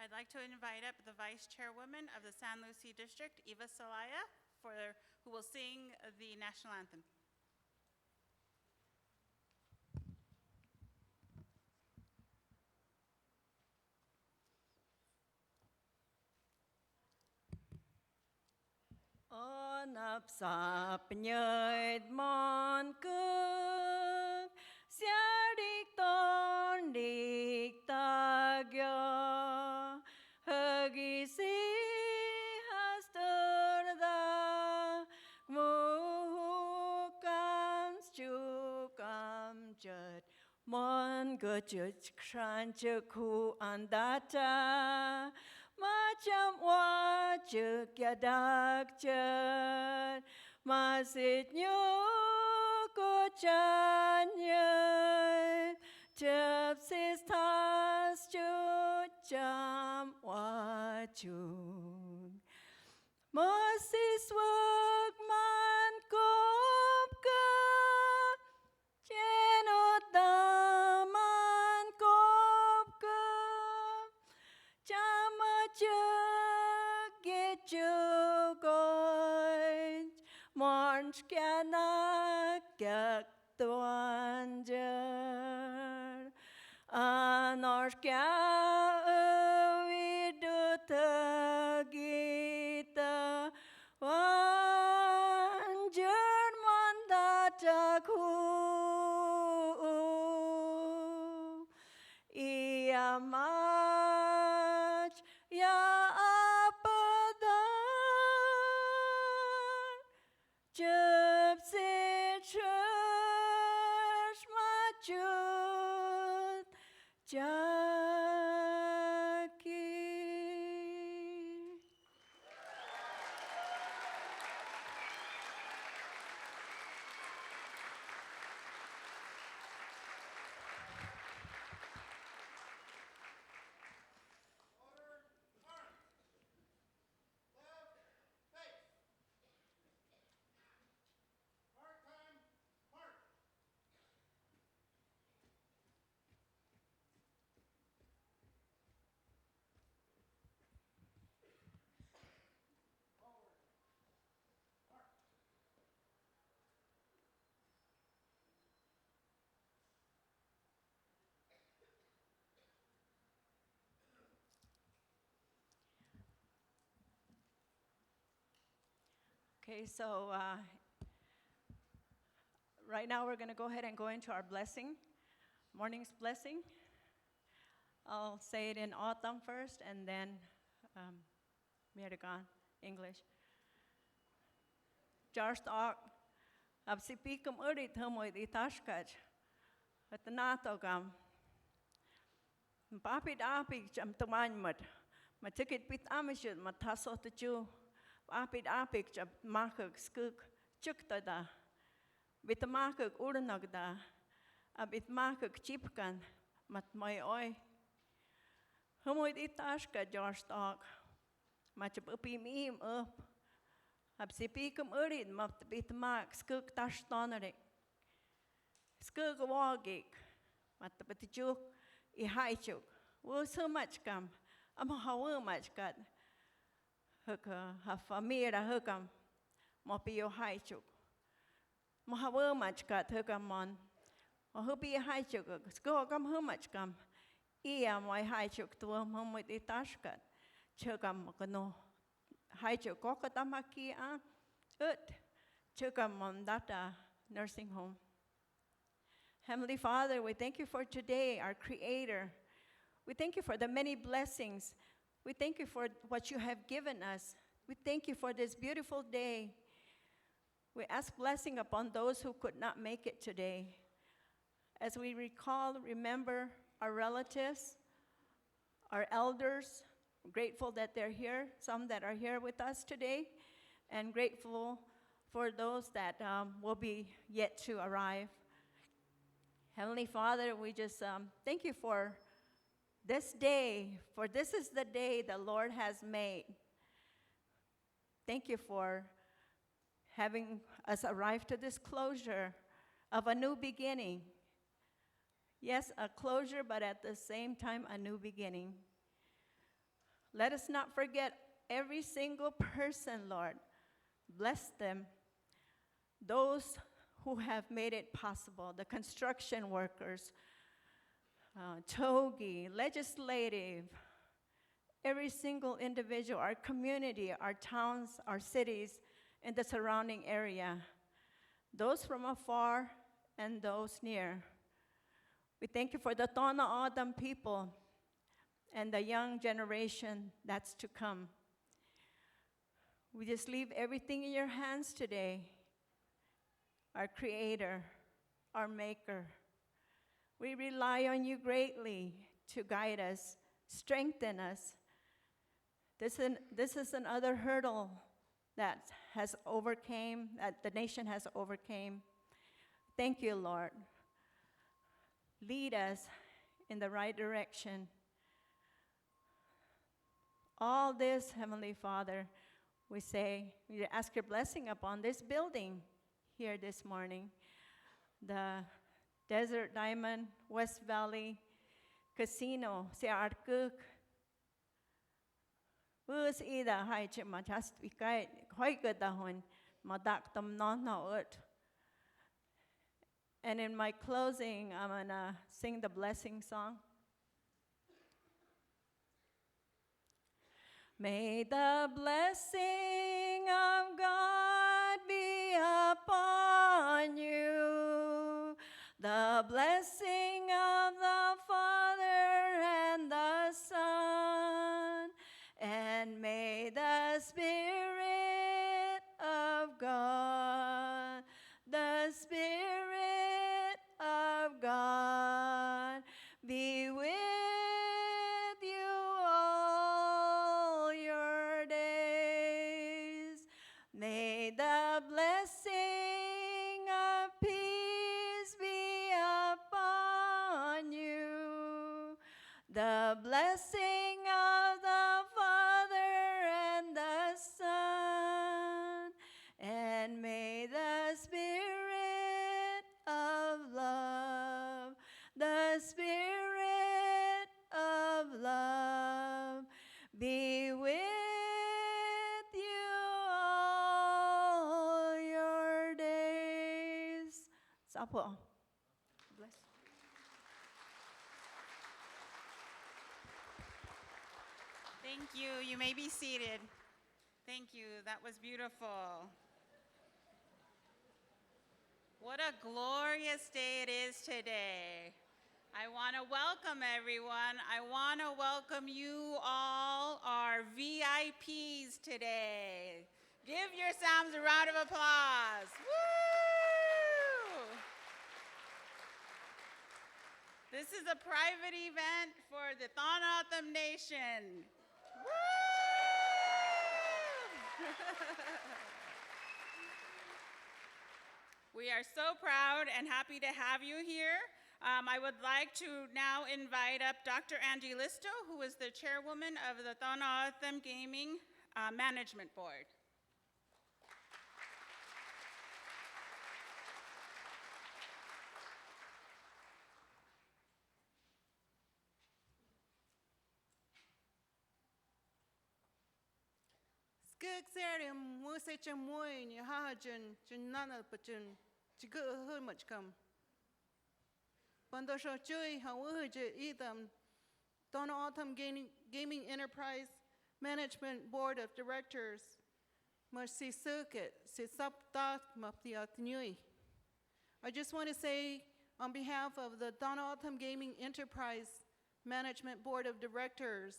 I'd like to invite up the Vice Chairwoman of the San Lucie District, Eva Celaya, who will sing the National Anthem. On up sap nhơi mon cước xia đi ton đi ta gyo hagi si hasturda mu kam chu kam chut mon go chut kran chu ku andata ma cham wa chu kya dak chut ma sit nyu ko chan ye chep sis tas chu cham wa chu ma sis wak man kop ka cheno ta man kop ka chama chu get chu goy march kana kyak tuan jar anor kya vidut gita wan jar mandata ku iamach ya apadan jab se trash machut jaki. Okay, so right now we're going to go ahead and go into our blessing, morning's blessing. I'll say it in Autumn first and then Miragan, English. Jarstok, absipikam urit humoid itashkaj, at the natogam. Papid apik jam tumanmut, matikit pit amishut, mataso to Jew. Apid apik jab makuk skuk chukta da bit makuk urnag da abit makuk chipkan mat mai oi humoid itashka jorstok machab upim im up ab sipikam urid mat bit mak skuk tashtonere skuk wagik mat bitijuk I haichuk wo so much kam am how much kat ha família hukam mo pio haichuk mo hawo machkat hukam mon o hupi haichuk sko kam humachkam ia mo haichuk tu mo mo itashkat chukam kono haichuk kokatamaki a chukam mon data nursing home. Heavenly Father, we thank you for today, our Creator. We thank you for the many blessings. We thank you for what you have given us. We thank you for this beautiful day. We ask blessing upon those who could not make it today. As we remember our relatives, our elders, we're grateful that they're here, some that are here with us today, and grateful for those that will be yet to arrive. Heavenly Father, we just thank you for this day, for this is the day the Lord has made. Thank you for having us arrive to this closure of a new beginning. Yes, a closure, but at the same time, a new beginning. Let us not forget every single person, Lord. Bless them. Those who have made it possible, the construction workers, Togi, legislative, every single individual, our community, our towns, our cities, and the surrounding area, those from afar and those near. We thank you for the Tohono O'odham people and the young generation that's to come. We just leave everything in your hands today, our Creator, our Maker. We rely on you greatly to guide us, strengthen us. This is another hurdle that the nation has overcame. Thank you, Lord. Lead us in the right direction. All this, Heavenly Father, we ask your blessing upon this building here this morning. The Desert Diamond West Valley Casino, Arkuk. Bus ida hai che ma just ikai hoi gadahon madak tam no ut. And in my closing, I'm gonna sing the blessing song. May the blessing of God be upon you, the blessing of the Father and the Son, and may the Spirit of God, the Spirit of God be with you all your days. May the blessing of peace be upon you, the blessing of the Father and the Son, and may the Spirit of love, the Spirit of love be with you all your days. Sapo. Bless. Thank you. You may be seated. Thank you. That was beautiful. What a glorious day it is today. I want to welcome everyone. I want to welcome you all, our VIPs today. Give yourselves a round of applause. Woo! This is a private event for the Tohono O'odham Nation. Woo! We are so proud and happy to have you here. I would like to now invite up Dr. Angie Listo, who is the chairwoman of the Tohono O'odham Gaming Management Board. Skug serium musicem moin ya hajen nana pachun chigu hu much come. Bandosho chui hawuje idam Tohono O'odham Gaming Enterprise Management Board of Directors Mercy Circuit si saptat maptiatnui. I just want to say on behalf of the Tohono O'odham Gaming Enterprise Management Board of Directors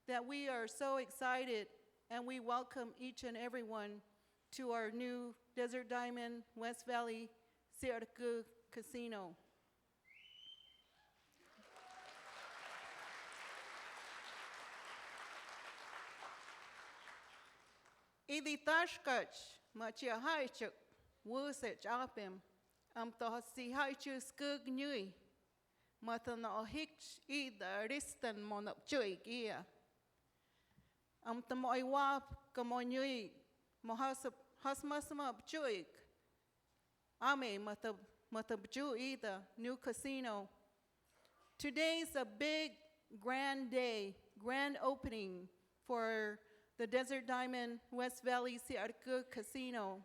that we are so excited and we welcome each and everyone to our new Desert Diamond West Valley Ceremonies Casino. Idi tashkach machia haichuk wusech apim tohasi haichu skug nui matana ohich ida ristan monop chui gia. Tamo iwap kamonui hasmasama chuik. Ame matabju ida new casino. Today's a big grand day, grand opening for the Desert Diamond West Valley Siarku Casino.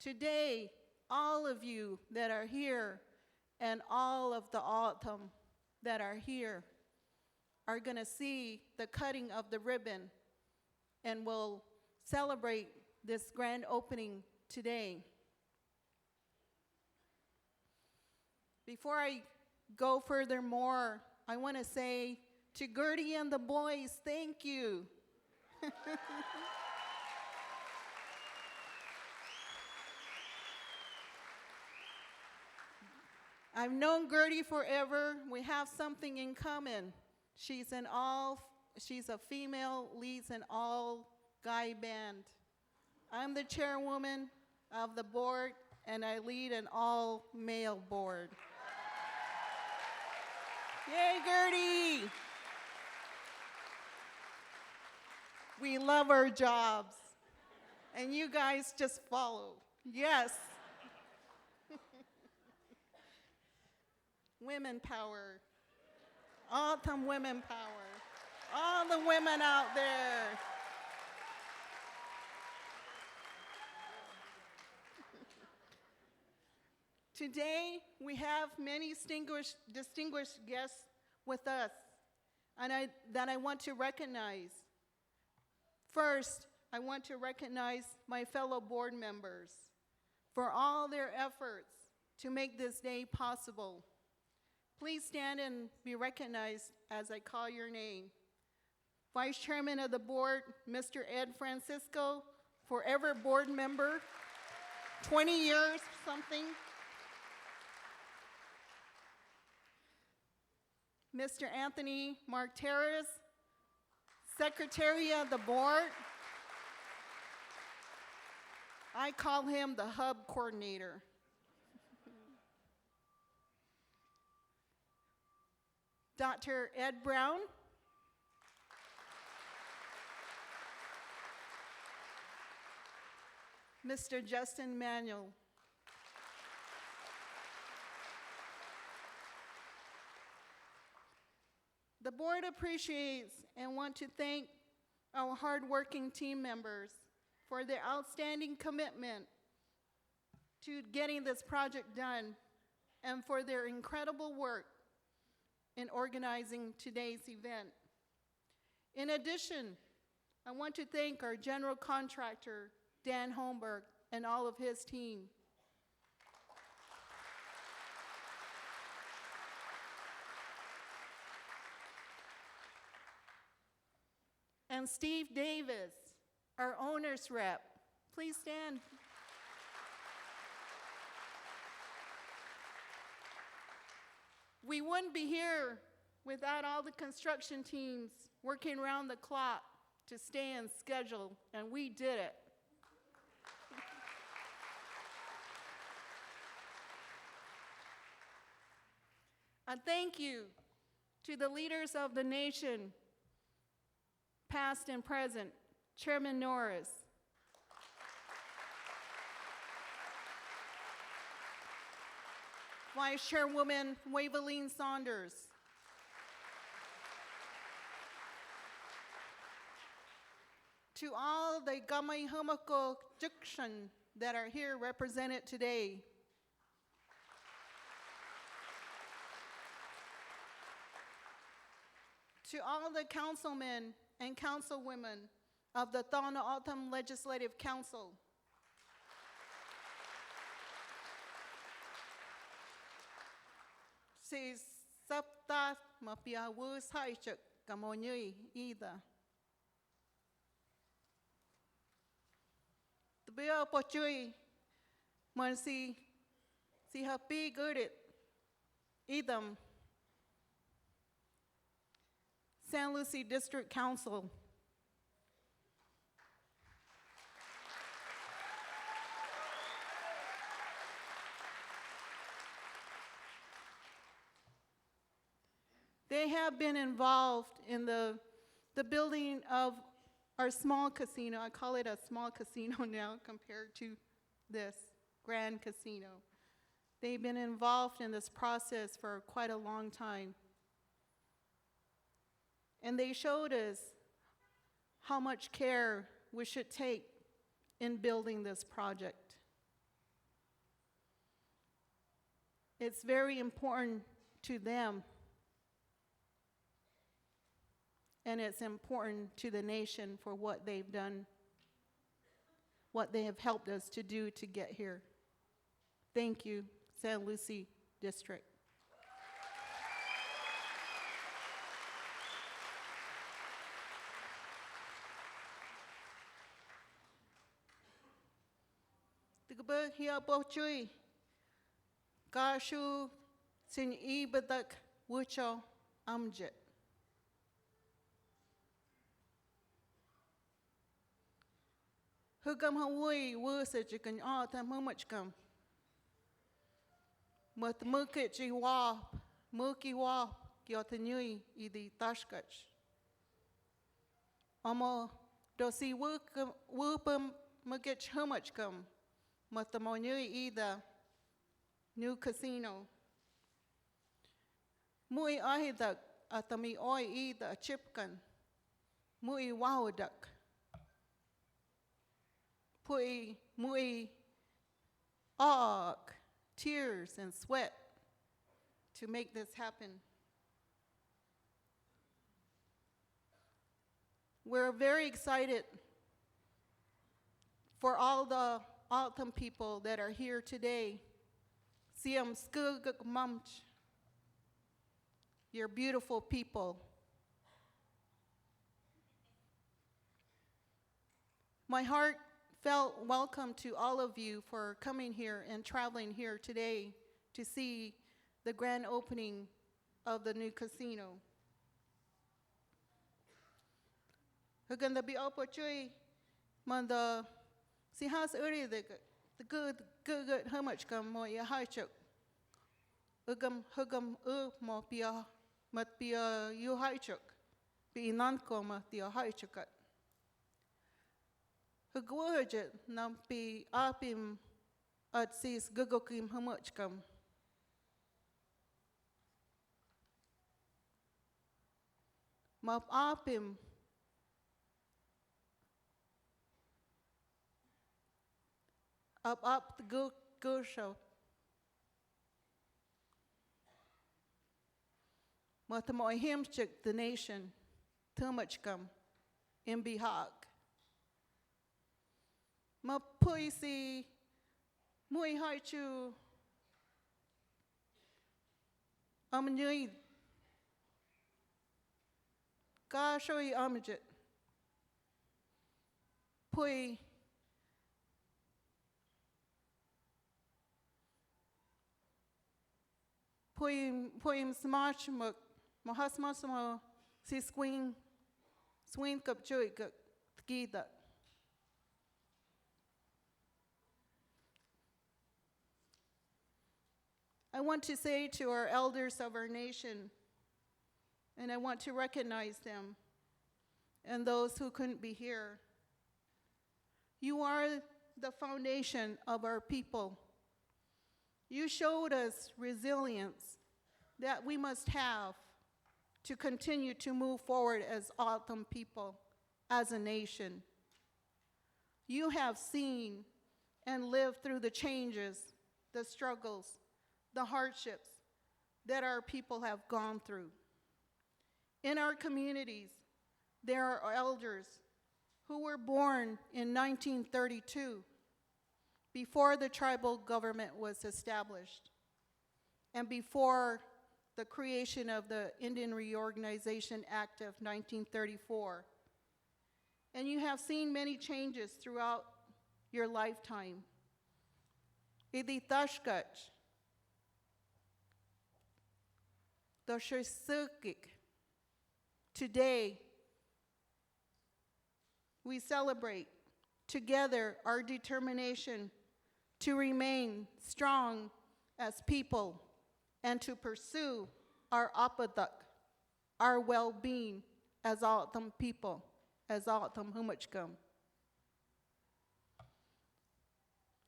Today, all of you that are here and all of the O'odham that are here are going to see the cutting of the ribbon and will celebrate this grand opening today. Before I go furthermore, I want to say to Gertie and the boys, thank you. I've known Gertie forever. We have something in common. She's a female, leads an all-guy band. I'm the chairwoman of the board, and I lead an all-male board. Yay, Gertie! We love our jobs, and you guys just follow. Yes. Women power. Autumn women power. All the women out there. Today, we have many distinguished guests with us that I want to recognize. First, I want to recognize my fellow board members for all their efforts to make this day possible. Please stand and be recognized as I call your name. Vice Chairman of the Board, Mr. Ed Francisco, forever board member, 20 years, something. Mr. Anthony Martires, Secretary of the Board. I call him the hub coordinator. Dr. Ed Brown. Mr. Justin Manuel. The board appreciates and want to thank our hardworking team members for their outstanding commitment to getting this project done and for their incredible work in organizing today's event. In addition, I want to thank our general contractor, Dan Holmberg, and all of his team. And Steve Davis, our owner's rep. Please stand. We wouldn't be here without all the construction teams working around the clock to stay in schedule, and we did it. A thank you to the leaders of the nation, past and present, Chairman Norris, Vice Chairwoman Waveline Saunders, to all the Gamay Humako Jukshan that are here represented today, to all the councilmen and councilwomen of the Tohono O'odham Legislative Council, si sapta mapiawus haichuk kamonyui ida. The bill pochui man si happy goodit idam San Lucie District Council. They have been involved in the building of our small casino. I call it a small casino now compared to this grand casino. They've been involved in this process for quite a long time. And they showed us how much care we should take in building this project. It's very important to them, and it's important to the nation for what they've done, what they have helped us to do to get here. Thank you, San Lucie District. Tugba hiya bochui, gashu sin ibadak wucho amjet. Hugam hawi wusaj kan tam humachkam. Mat mukichi wap, muki wap, gyotanui idi tashkach. Amo dosi wupam mukich humachkam. Matamonui ida new casino. Mui ahidak atami oi ida chipkan. Mui wawadak. Pui mui tears and sweat to make this happen. We're very excited for all the Anthem people that are here today. Siam skuguk mamch. You're beautiful people. My heart felt welcome to all of you for coming here and traveling here today to see the grand opening of the new casino. Haganda bi opportunity manda si has early the good how much come mo ya haichuk. Hugam mo pia mat pia you haichuk. Bi nanko ma tia haichukat. Hugwajet nam pi apim at sis gugokim how much come. Map apim up the go show. Matamoy himchik the nation too much come in bihag. Ma puisi mui haichu amnui ga shoi amjit pui Poem smash mahasmasmo si swing cup joy gida. I want to say to our elders of our nation, and I want to recognize them and those who couldn't be here. You are the foundation of our people. You showed us resilience that we must have to continue to move forward as O'odham people, as a nation. You have seen and lived through the changes, the struggles, the hardships that our people have gone through. In our communities, there are elders who were born in 1932, before the tribal government was established, and before the creation of the Indian Reorganization Act of 1934. And you have seen many changes throughout your lifetime. Iditashkach, Doshesukik. Today, we celebrate together our determination to remain strong as people and to pursue our apadak, our well-being as O'odham people, as O'odham humachkam.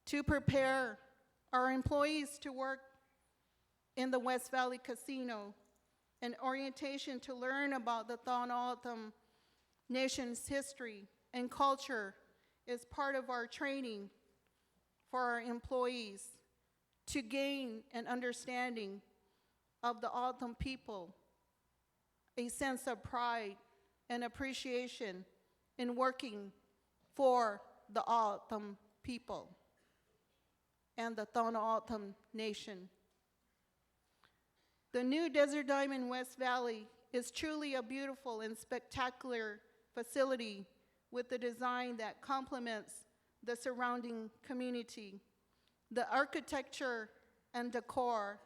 To prepare our employees to work in the West Valley Casino, an orientation to learn about the Tohono O'odham nation's history and culture is part of our training for our employees to gain an understanding of the O'odham people, a sense of pride and appreciation in working for the O'odham people and the Tohono O'odham Nation. The new Desert Diamond West Valley is truly a beautiful and spectacular facility with a design that complements the surrounding community. The architecture and decor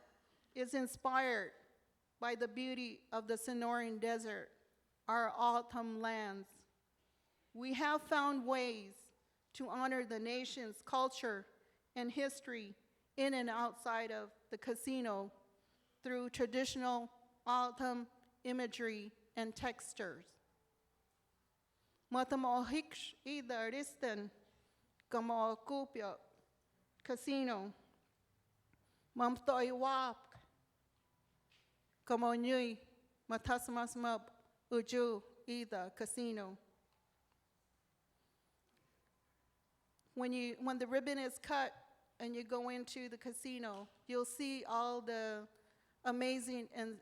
is inspired by the beauty of the Sonoran Desert, our O'odham lands. We have found ways to honor the nation's culture and history in and outside of the casino through traditional O'odham imagery and textures. Matamohiksh ida ristan kamo kupyo casino mamtoi wap kamo nyui matasmasmab uju ida casino. When the ribbon is cut and you go into the casino, you'll see all the amazing and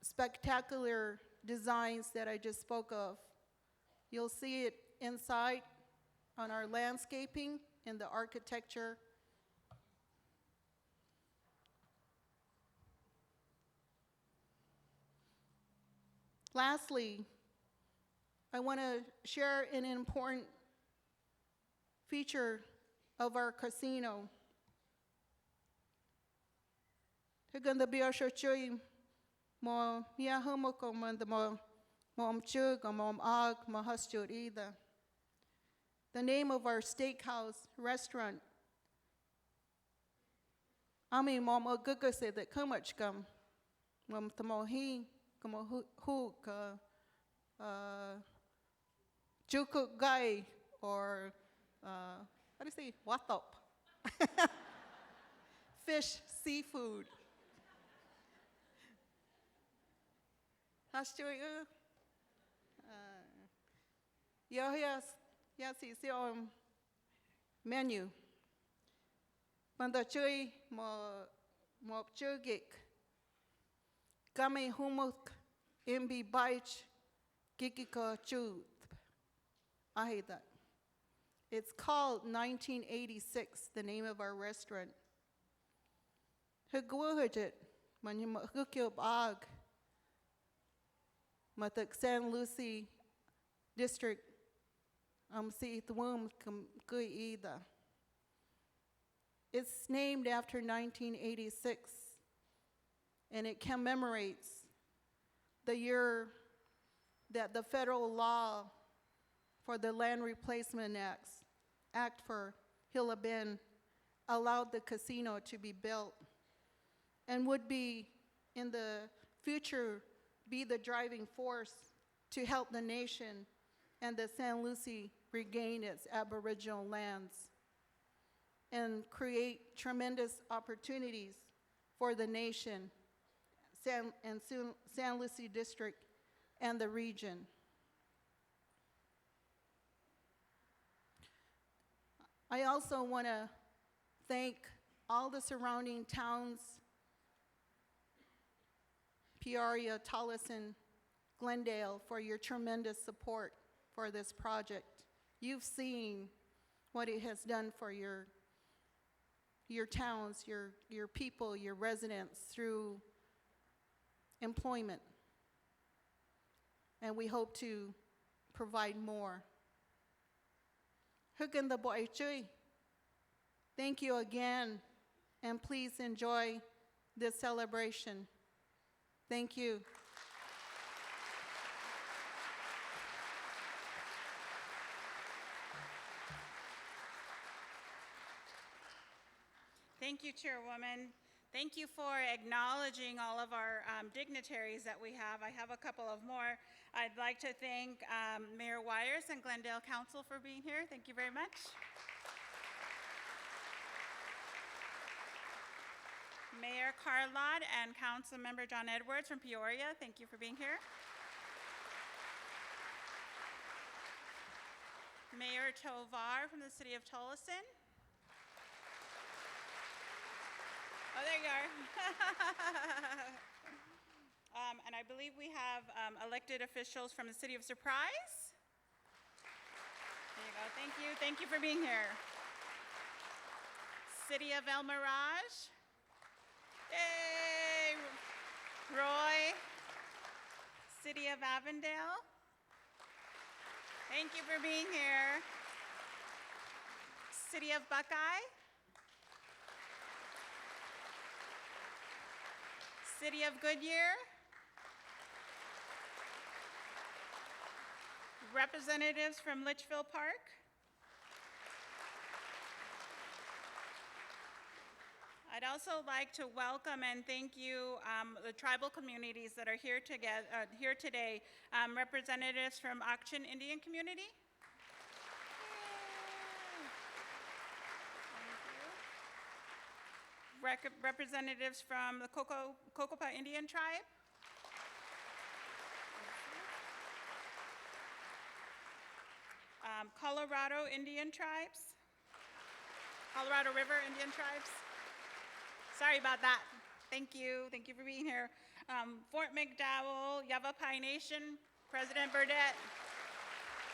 spectacular designs that I just spoke of. You'll see it inside on our landscaping and the architecture. Lastly, I want to share an important feature of our casino. Haganda biashochoy mo miahumoko mandamo mo amchug mo ag mo hasjur ida. The name of our steakhouse restaurant. Ami mom agugase that kamachkam mom tamohi kamo hu juku gai or how do you say watop? Fish, seafood. Hashtag yes, it's your menu. Mandachui mo chugik. Kame humuk imbi baich gikika chut. I hate that. It's called 1986, the name of our restaurant. Hugwuhajit, manimahukyob ag. Matak San Lucie District, si thwum kui ida. It's named after 1986, and it commemorates the year that the federal law for the Land Replacement Act for Hilla Bend allowed the casino to be built and would be, in the future, be the driving force to help the nation and the San Lucie regain its Aboriginal lands and create tremendous opportunities for the nation, San Lucie District, and the region. I also want to thank all the surrounding towns, Peoria, Tolleson, Glendale, for your tremendous support for this project. You've seen what it has done for your towns, your people, your residents through employment. And we hope to provide more. Thank you again, and please enjoy this celebration. Thank you. Thank you, Chairwoman. Thank you for acknowledging all of our dignitaries that we have. I have a couple of more. I'd like to thank Mayor Wires and Glendale Council for being here. Thank you very much. Mayor Carlott and Councilmember John Edwards from Peoria, thank you for being here. Mayor Tovar from the city of Tolleson. Oh, there you are. And I believe we have elected officials from the city of Surprise. There you go. Thank you. Thank you for being here. City of El Mirage. Yay! Roy. City of Avondale. Thank you for being here. City of Buckeye. City of Goodyear. Representatives from Litchfield Park. I'd also like to welcome and thank you the tribal communities that are here today. Representatives from Auction Indian Community. Thank you. Representatives from the Cocopa Indian Tribe. Colorado Indian Tribes. Colorado River Indian Tribes. Sorry about that. Thank you. Thank you for being here. Fort McDowell, Yavapai Nation, President Burdette,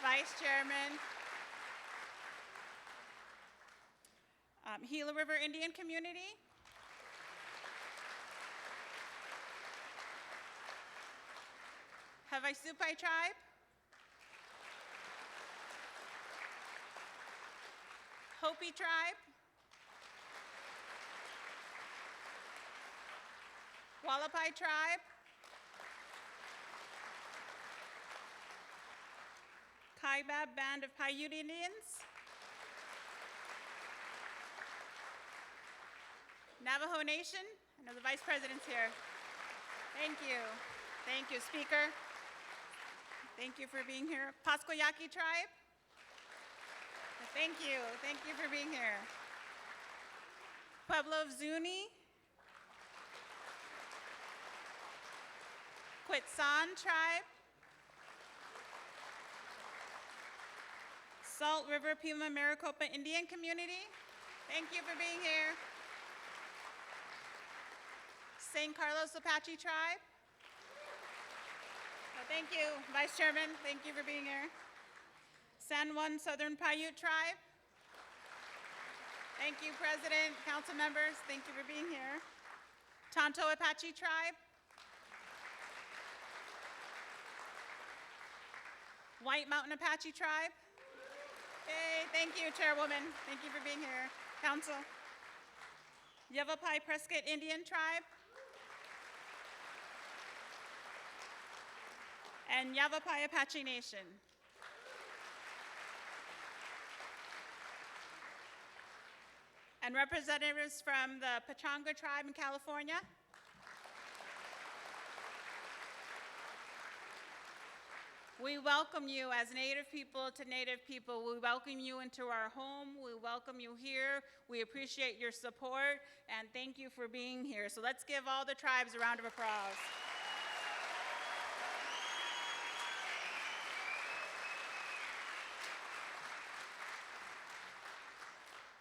Vice Chairman. Gila River Indian Community. Havasupai Tribe. Hopi Tribe. Wallapai Tribe. Kaibab Band of Paiute Indians. Navajo Nation. I know the Vice President's here. Thank you. Thank you, Speaker. Thank you for being here. Pasquayaki Tribe. Thank you. Thank you for being here. Pueblo of Zuni. Quitsan Tribe. Salt River Pima Maricopa Indian Community. Thank you for being here. San Carlos Apache Tribe. Oh, thank you, Vice Chairman. Thank you for being here. San Juan Southern Paiute Tribe. Thank you, President, council members. Thank you for being here. Tonto Apache Tribe. White Mountain Apache Tribe. Hey, thank you, Chairwoman. Thank you for being here. Council. Yavapai Prescott Indian Tribe. And Yavapai Apache Nation. And representatives from the Pechanga Tribe in California. We welcome you as Native people to Native people. We welcome you into our home. We welcome you here. We appreciate your support, and thank you for being here. So let's give all the tribes a round of applause.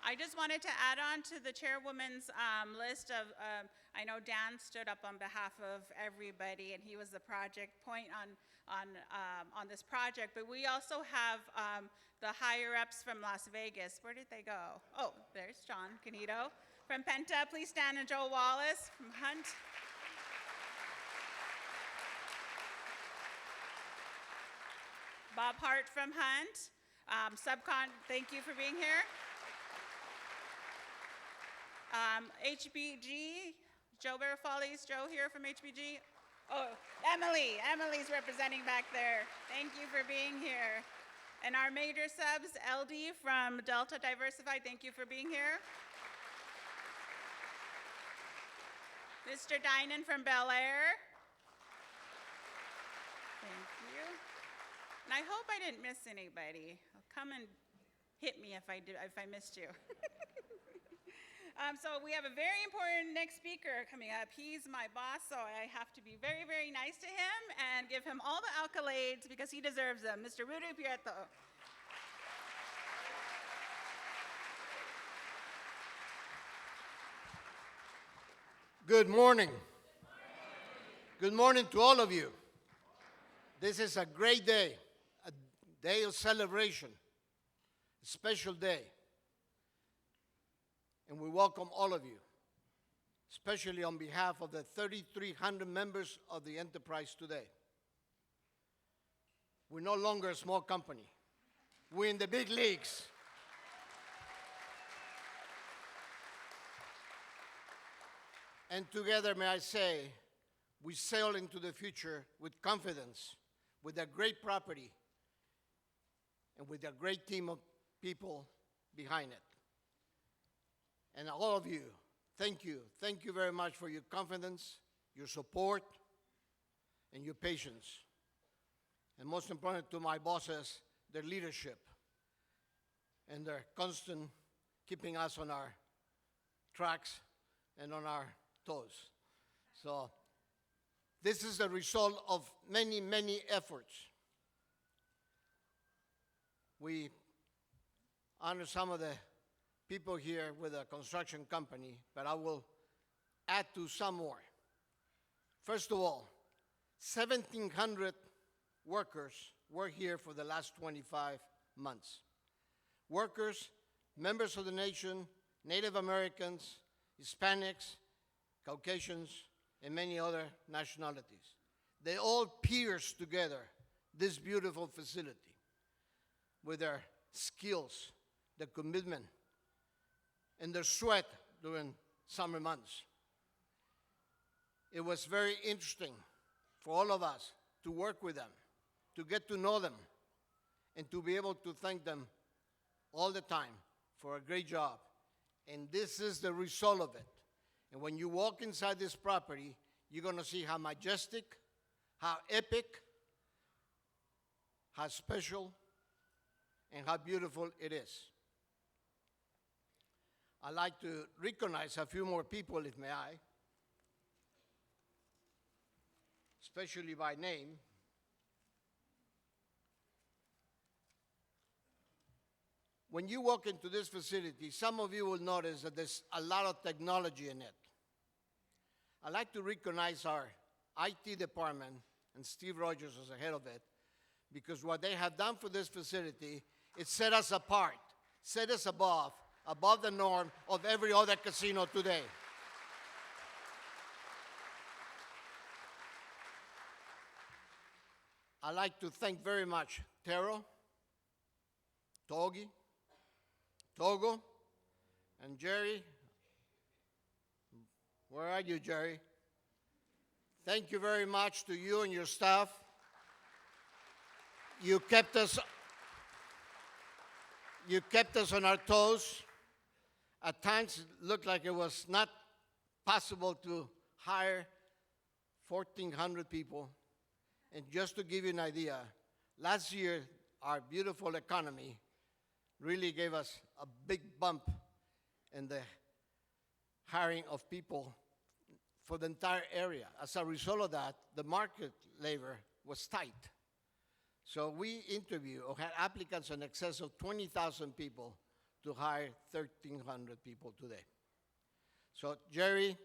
I just wanted to add on to the chairwoman's list of, I know Dan stood up on behalf of everybody, and he was the project point on this project, but we also have the higher-ups from Las Vegas. Where did they go? Oh, there's John Canito. From Penta, please stand, and Joe Wallace from Hunt. Bob Hart from Hunt. Subcon, thank you for being here. HBG, Joe Bear Follies, Joe here from HBG. Oh, Emily's representing back there. Thank you for being here. And our major subs, LD from Delta Diversified, thank you for being here. Mr. Dinan from Bel Air. Thank you. And I hope I didn't miss anybody. Come and hit me if I missed you. So we have a very important next speaker coming up. He's my boss, so I have to be very, very nice to him and give him all the accolades because he deserves them. Mr. Rudy Prieto. Good morning. Good morning to all of you. This is a great day, a day of celebration, a special day. And we welcome all of you, especially on behalf of the 3,300 members of the enterprise today. We're no longer a small company. We're in the big leagues. And together, may I say, we sail into the future with confidence, with a great property, and with a great team of people behind it. And all of you, thank you. Thank you very much for your confidence, your support, and your patience. And most important to my bosses, their leadership and their constant keeping us on our tracks and on our toes. So this is the result of many, many efforts. We honor some of the people here with a construction company, but I will add to some more. First of all, 1,700 workers were here for the last 25 months. Workers, members of the nation, Native Americans, Hispanics, Caucasians, and many other nationalities. They all pierced together this beautiful facility with their skills, their commitment, and their sweat during summer months. It was very interesting for all of us to work with them, to get to know them, and to be able to thank them all the time for a great job. And this is the result of it. And when you walk inside this property, you're going to see how majestic, how epic, how special, and how beautiful it is. I'd like to recognize a few more people, if may I, especially by name. When you walk into this facility, some of you will notice that there's a lot of technology in it. I'd like to recognize our IT department, and Steve Rogers is the head of it, because what they have done for this facility, it set us apart, set us above the norm of every other casino today. I'd like to thank very much Tero, Togi, Togo, and Jerry. Where are you, Jerry? Thank you very much to you and your staff. You kept us on our toes. At times, it looked like it was not possible to hire 1,400 people. And just to give you an idea, last year, our beautiful economy really gave us a big bump in the hiring of people for the entire area. As a result of that, the market labor was tight. So we interviewed or had applicants in excess of 20,000 people to hire 1,300 people today. So Jerry,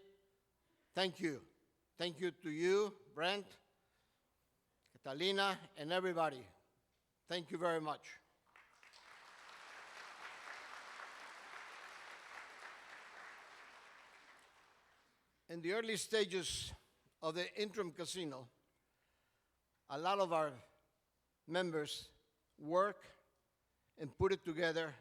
thank you. Thank you to you, Brent, Catalina, and everybody. Thank you very much. In the early stages of the interim casino, a lot of our members work and put it together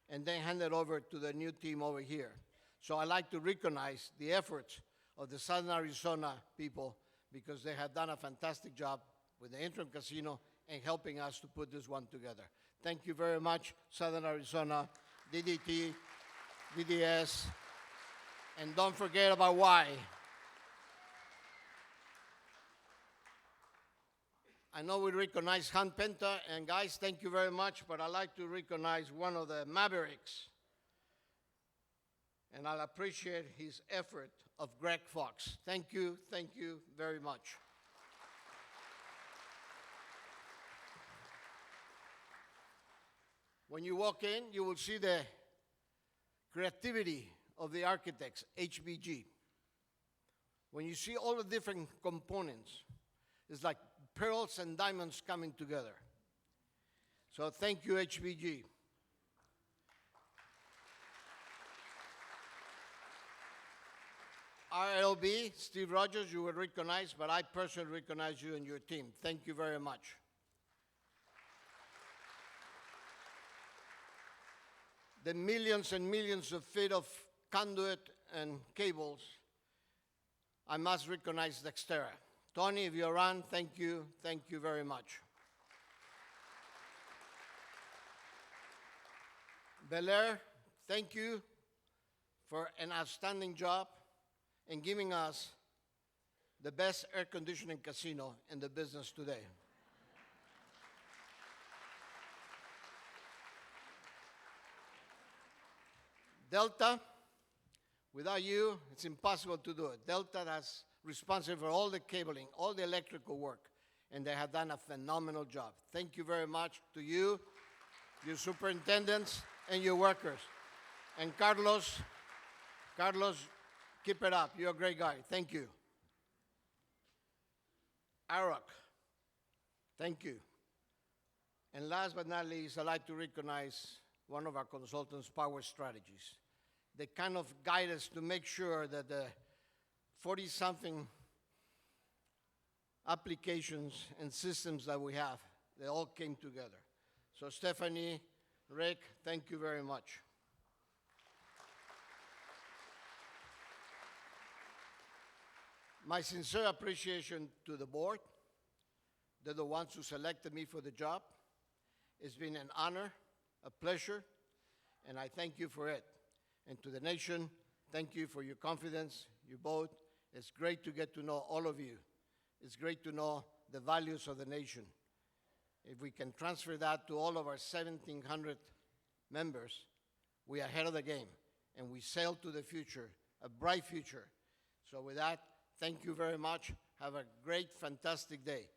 and then hand it over to the new team over here. So I'd like to recognize the efforts of the Southern Arizona people because they have done a fantastic job with the interim casino and helping us to put this one together. Thank you very much, Southern Arizona, DDT, DDS, and don't forget about why. I know we recognize Han Penta, and guys, thank you very much, but I'd like to recognize one of the Mavericks, and I'll appreciate his effort of Greg Fox. Thank you very much. When you walk in, you will see the creativity of the architects, HBG. when you see all the different components, it's like pearls and diamonds coming together. So thank you, HBG. RLB, Steve Rogers, you were recognized, but I personally recognize you and your team. Thank you very much. The millions and millions of feet of conduit and cables, I must recognize Dextera. Tony, if you're around, thank you very much. Bel Air, thank you for an outstanding job in giving us the best air conditioning casino in the business today. Delta, without you, it's impossible to do it. Delta is responsible for all the cabling, all the electrical work, and they have done a phenomenal job. Thank you very much to you, your superintendents, and your workers. And Carlos, keep it up. You're a great guy. Thank you. Arak, thank you. And last but not least, I'd like to recognize one of our consultants, Power Strategies. They kind of guide us to make sure that the 40-something applications and systems that we have, they all came together. So Stephanie, Rick, thank you very much. My sincere appreciation to the board. They're the ones who selected me for the job. It's been an honor, a pleasure, and I thank you for it. And to the nation, thank you for your confidence, your vote. It's great to get to know all of you. It's great to know the values of the nation. If we can transfer that to all of our 1,700 members, we are ahead of the game, and we sail to the future, a bright future. So with that, thank you very much. Have a great, fantastic day.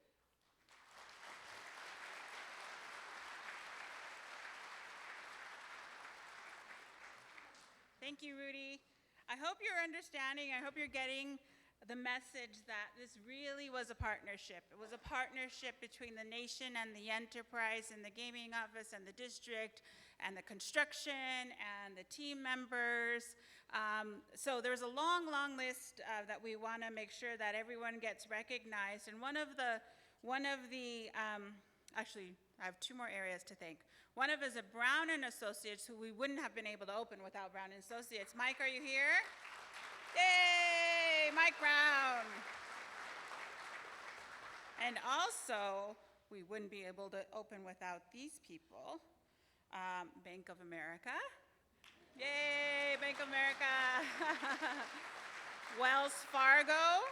Thank you, Rudy. I hope you're understanding, I hope you're getting the message that this really was a partnership. It was a partnership between the nation and the enterprise and the gaming office and the district and the construction and the team members. So there's a long, long list that we want to make sure that everyone gets recognized. And actually, I have two more areas to thank. One of is Brown & Associates, who we wouldn't have been able to open without Brown & Associates. Mike, are you here? Yay, Mike Brown. And also, we wouldn't be able to open without these people. Bank of America. Yay, Bank of America. Wells Fargo.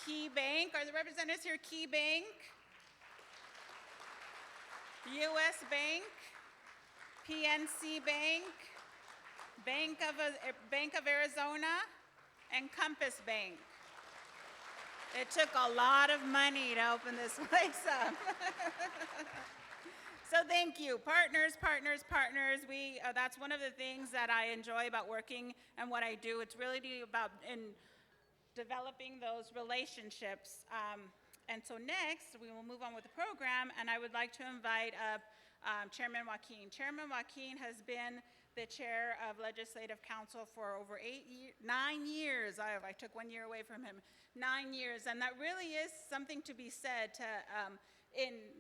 Key Bank, are the representatives here? Key Bank, U.S. Bank, PNC Bank, Bank of Arizona, and Compass Bank. It took a lot of money to open this place up. So thank you, partners, partners, partners. That's one of the things that I enjoy about working and what I do. It's really about developing those relationships. And so next, we will move on with the program, and I would like to invite up Chairman Joaquin. Chairman Joaquin has been the chair of Legislative Council for over 9 years. I took 1 year away from him, 9 years, and that really is something to be said to,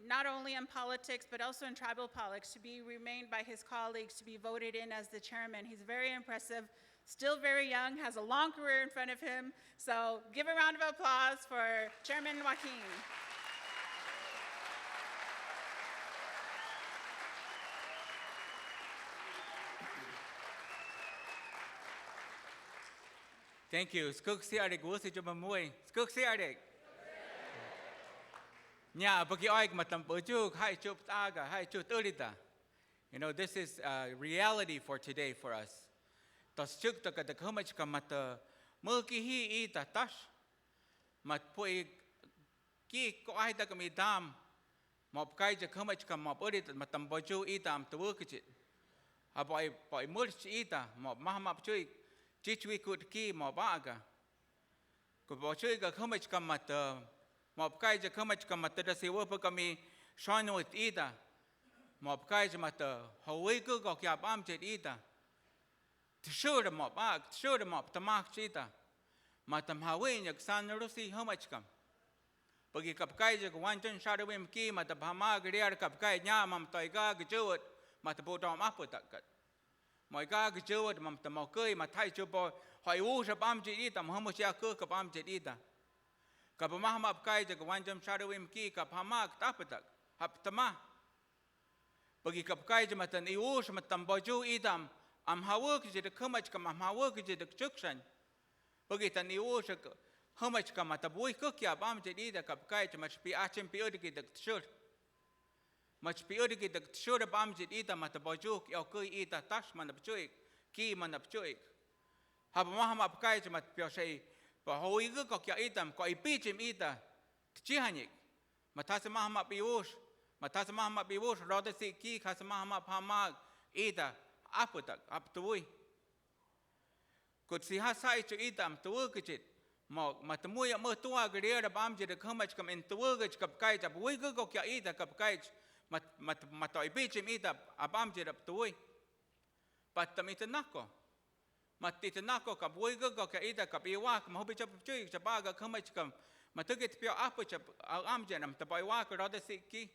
not only in politics, but also in tribal politics, to be remained by his colleagues, to be voted in as the chairman. He's very impressive. Still very young, has a long career in front of him. So give a round of applause for Chairman Joaquin. Thank you. Skuk si adik wusi coba mui. Skuk si adik. Nya bagi oik matam pojuk hai chup taga hai chup tulita. You know, this is a reality for today for us. Tas chuk ta kada khamach kamata mulki hi ita tash mat pui ki ko ai ta kami dam mop kai ja khamach kam mop urit matam boju ita am tu kechit. Apai pai mulch ita mop mahmap chui chỉ chui cụt kia mà ba cảก็บอกช่วยกับเขาไม่จะกำมัดหมอบใกล้จะเขาไม่จะกำมัดแต่สิว่าพวกมีช้อนวดอีตาหมอบใกล้จะมาเขาไว้ก็กอกยาบ้ามเจ็ดอีตาชื่อเดหมอบบ้าชื่อเดหมอบตะมากชีตามาทำหาไว้อยากสานรู้สิเขาไม่จะกำปกิกับใกล้จะกับวันจนชาดเวมกี้มาทำหามากเรียกกับใกล้ย่ามันต่อยก้าก็เจอดมาทำปูดอมอัปปุตตะกัดหมอยก้าก็เจอดมันทำหมอเกยมาไทยจูบหอยวูชบ้ามเจ็ดอีตามันไม่ใช่เกยกับบ้ามเจ็ดอีตากับพม่ามาใกล้จะกับวันจนชาดเวมกี้กับพม่าตับปุตตะหับตะมาปกิกับใกล้จะมาทำอีวูชมาทำบอจูอีตามhawak jadi kemaj kam hawak jadi kecuksan bagi tan iu sek kemaj kam tabui ke kia bam jadi dah kap kai cuma pi acem pi odi kita tsur mach pi odi kita tsur bam jadi dah mata baju ya ke ita tas mana pcuik ki mana pcuik hab maham ap kai cuma pi sei pa hoi ke ko kia itam ko ipi cem ita ci hanik mata semah ap pius mata semah ap pius roda si ki khasmah ap hama ita apa tak apa tuai kut si hasai cu itam tuai kecit mau matemu yang mertua geria da bam jadi kemaj kam in tuai ke kap kai cap wui ke kok ya ita kap kai mat ipi cim ita abam jadi tuai patam ita nako mat ita nako kap wui ke kok ya ita kap iwa mau bi cap cuy cap aga kemaj kam matugit pio apa cap am janam tapai wa ke roda sikki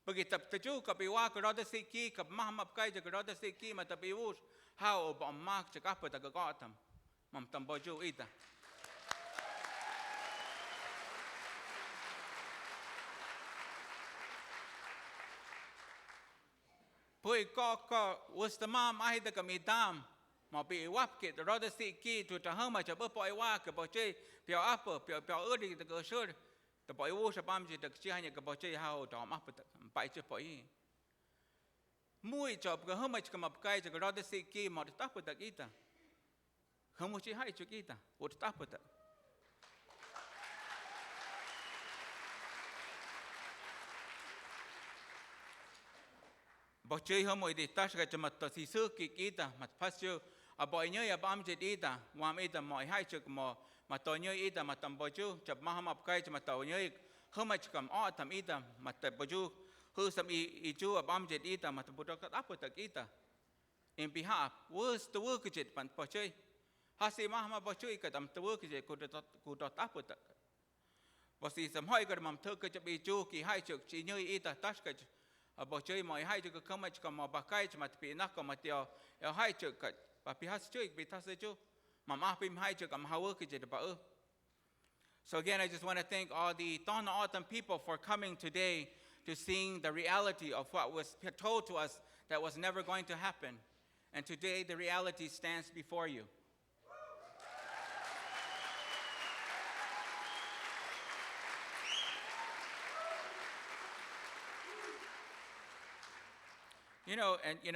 bagi tap taju kapiwa kerada siki kap mahmap kai je kerada siki mata pius how ob mak je kapa ta gatam mam tam baju ita poi ko ustamam ai da kamidam ma pi wap ke kerada siki tu ta hama je bo poi wa ke bo che pio apa pio odi ta ke sur ta poi wo sa pam je ta chi hanya ke bo che how ta ma paไปจะปล่อยมุ้ยจบก็เขาไม่จะมาใกล้จะก็รอได้สิกีมาตัดปุตตะกีตาเขาไม่ใช่ให้จุกีตาอุตตัดปุตตะบอกเชื่อเขาไม่ได้ตัดก็จะมาตัดสิซื้อกีตามาพัสเชื่ออ่ะบ่อยเนื้อบ้ามจะดีตาวามอีตาไม่ให้จุกมาตัวเนื้ออีตามาทำบ่อยจูจับมาใกล้จะมาตัวเนื้อเขาไม่จะกำอ้อทำอีตามาแต่บ่อยจูคือสมัยอีจูabam jadi ita mata budak apa tak ita in pihak wes tuwe kecil pan pocoi hasil mah pocoi katam tuwe kecil kudat apa tak pasti samhoi kad mam thuk kecil icu ki hai cuk ci nyoi ita tas kec pocoi mai hai cuk kamai cuk ma bakai cuma pi nak kamatio ya hai cuk kat pa pihak cuk pi tas cu mam ah pim hai cuk am hawa kecil ba so again I just want to thank all the Tohono O'odham people for coming today to seeing the reality of what was told to us that was never going to happen. And today the reality stands before you.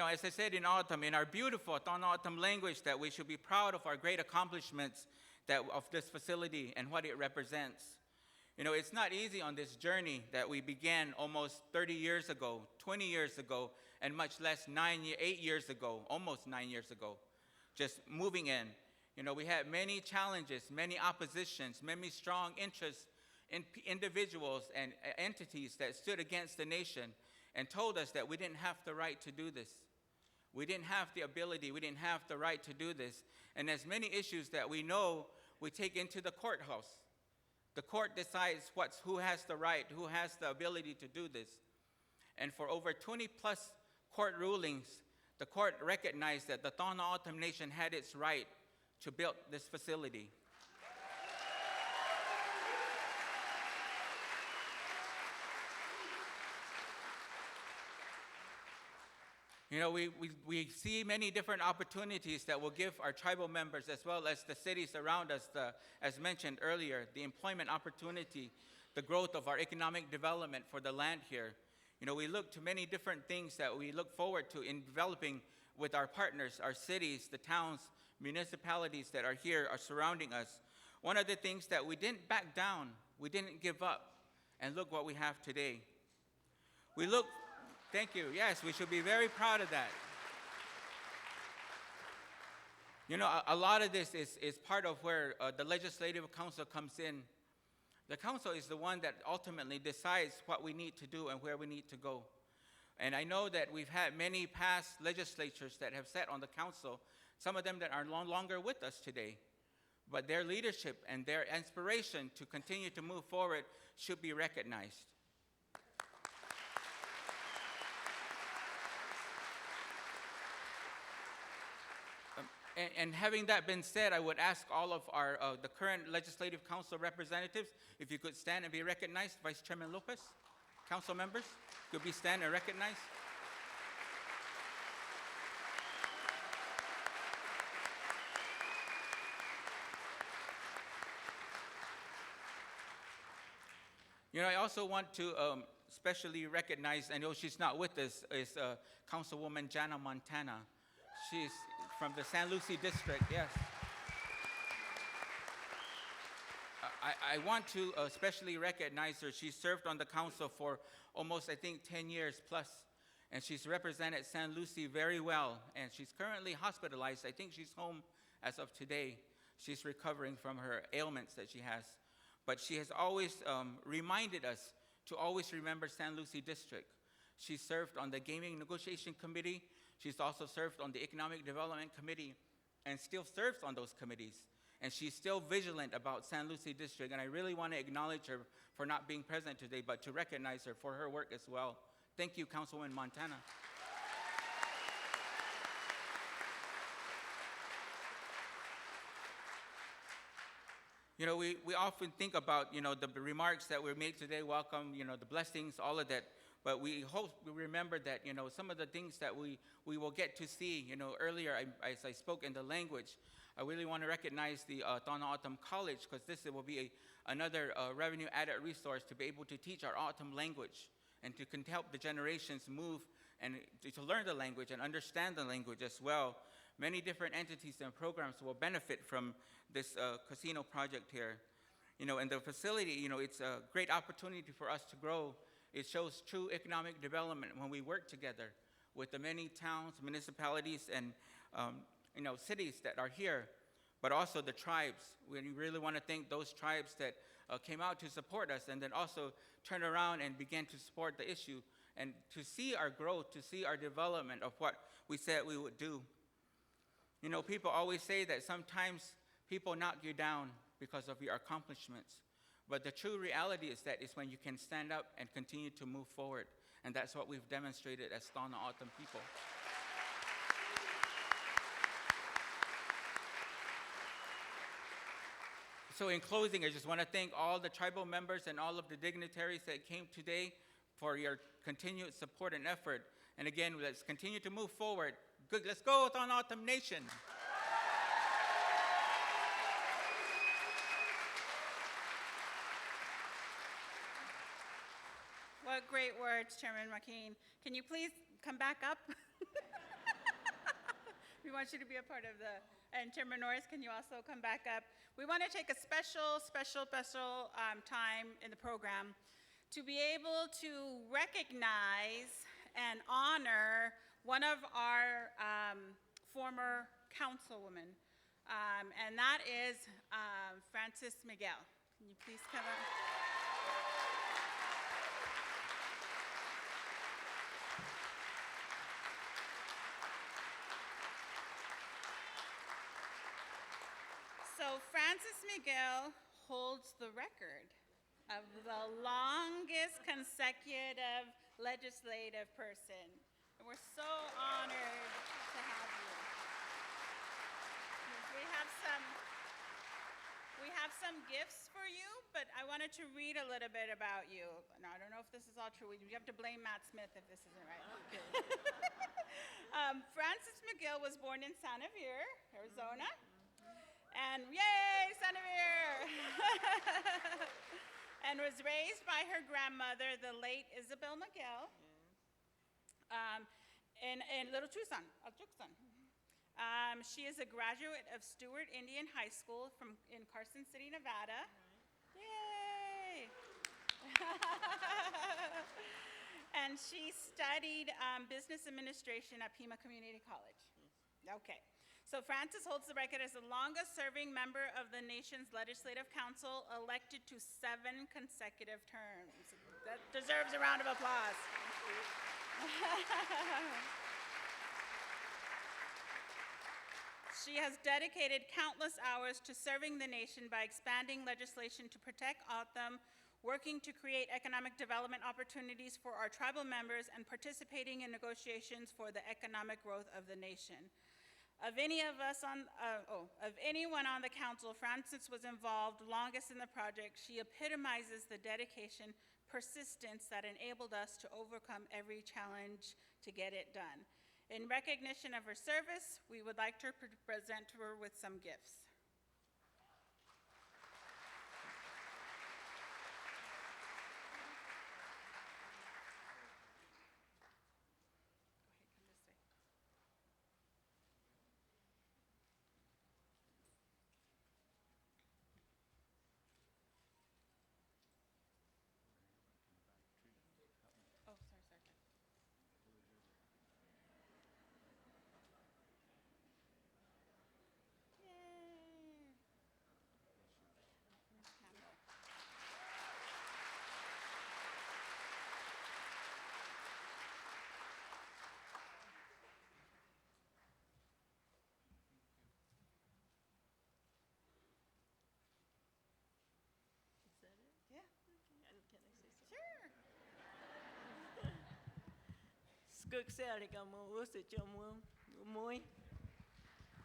As I said in autumn, in our beautiful Tohono O'odham language, that we should be proud of our great accomplishments of this facility and what it represents. It's not easy on this journey that we began almost 30 years ago, 20 years ago, and much less 8 years ago, almost 9 years ago, just moving in. We had many challenges, many oppositions, many strong interests in individuals and entities that stood against the nation and told us that we didn't have the right to do this. We didn't have the ability, we didn't have the right to do this. And as many issues that we know, we take into the courthouse. The court decides who has the right, who has the ability to do this. And for over 20 plus court rulings, the court recognized that the Tohono O'odham Nation had its right to build this facility. We see many different opportunities that will give our tribal members as well as the cities around us, as mentioned earlier, the employment opportunity, the growth of our economic development for the land here. We look to many different things that we look forward to in developing with our partners, our cities, the towns, municipalities that are here, are surrounding us. One of the things that we didn't back down, we didn't give up, and look what we have today. Thank you. Yes, we should be very proud of that. You know, a lot of this is part of where the Legislative Council comes in. The council is the one that ultimately decides what we need to do and where we need to go. And I know that we've had many past legislatures that have sat on the council, some of them that are no longer with us today. But their leadership and their inspiration to continue to move forward should be recognized. And having that been said, I would ask all of our the current Legislative Council representatives if you could stand and be recognized. Vice Chairman Lopez, council members, could be stand and recognized. You know, I also want to especially recognize, I know she's not with us, is Councilwoman Jana Montana. She's from the San Lucie district, yes. I want to especially recognize her. She served on the council for almost, I think, 10 years plus, and she's represented San Lucie very well, and she's currently hospitalized. I think she's home as of today. She's recovering from her ailments that she has. But she has always reminded us to always remember San Lucie district. She served on the Gaming Negotiation Committee. She's also served on the Economic Development Committee and still serves on those committees. And she's still vigilant about San Lucie District. And I really want to acknowledge her for not being present today, but to recognize her for her work as well. Thank you, Councilwoman Montana. You know, we often think about, you know, the remarks that were made today, welcome, you know, the blessings, all of that. But we hope we remember that, you know, some of the things that we will get to see, you know, earlier as I spoke in the language, I really want to recognize the Tohono O'odham College, because this will be another revenue added resource to be able to teach our O'odham language and to help the generations move and to learn the language and understand the language as well. Many different entities and programs will benefit from this casino project here. You know, and the facility, you know, it's a great opportunity for us to grow. It shows true economic development when we work together with the many towns, municipalities, and you know, cities that are here, but also the tribes. We really want to thank those tribes that came out to support us and then also turned around and began to support the issue and to see our growth, to see our development of what we said we would do. You know, people always say that sometimes people knock you down because of your accomplishments. But the true reality is that it's when you can stand up and continue to move forward. And that's what we've demonstrated as Tohono O'odham people. So in closing, I just want to thank all the tribal members and all of the dignitaries that came today for your continued support and effort. And again, let's continue to move forward. Good, let's go, Tohono O'odham Nation. What great words, Chairman Joaquin. Can you please come back up? We want you to be a part of the, and Chairman Norris, can you also come back up? We want to take a special time in the program to be able to recognize and honor one of our former councilwomen, and that is Frances Miguel. Can you please come up? So Frances Miguel holds the record of the longest consecutive legislative person. And we're so honored to have you. We have some gifts for you, but I wanted to read a little bit about you. Now, I don't know if this is all true. You have to blame Matt Smith if this isn't right. Okay. Frances Miguel was born in Santa Fe, Arizona. And yay, Santa Fe! And was raised by her grandmother, the late Isabel Miguel, in Little Tucson, Tucson. She is a graduate of Stewart Indian High School in Carson City, Nevada. Yay! And she studied business administration at Pima Community College. Okay. So Frances holds the record as the longest-serving member of the nation's Legislative Council, elected to 7 consecutive terms. That deserves a round of applause. She has dedicated countless hours to serving the nation by expanding legislation to protect Anthem, working to create economic development opportunities for our tribal members, and participating in negotiations for the economic growth of the nation. Of anyone on the council, Frances was involved longest in the project. She epitomizes the dedication, persistence that enabled us to overcome every challenge to get it done. In recognition of her service, we would like to present her with some gifts.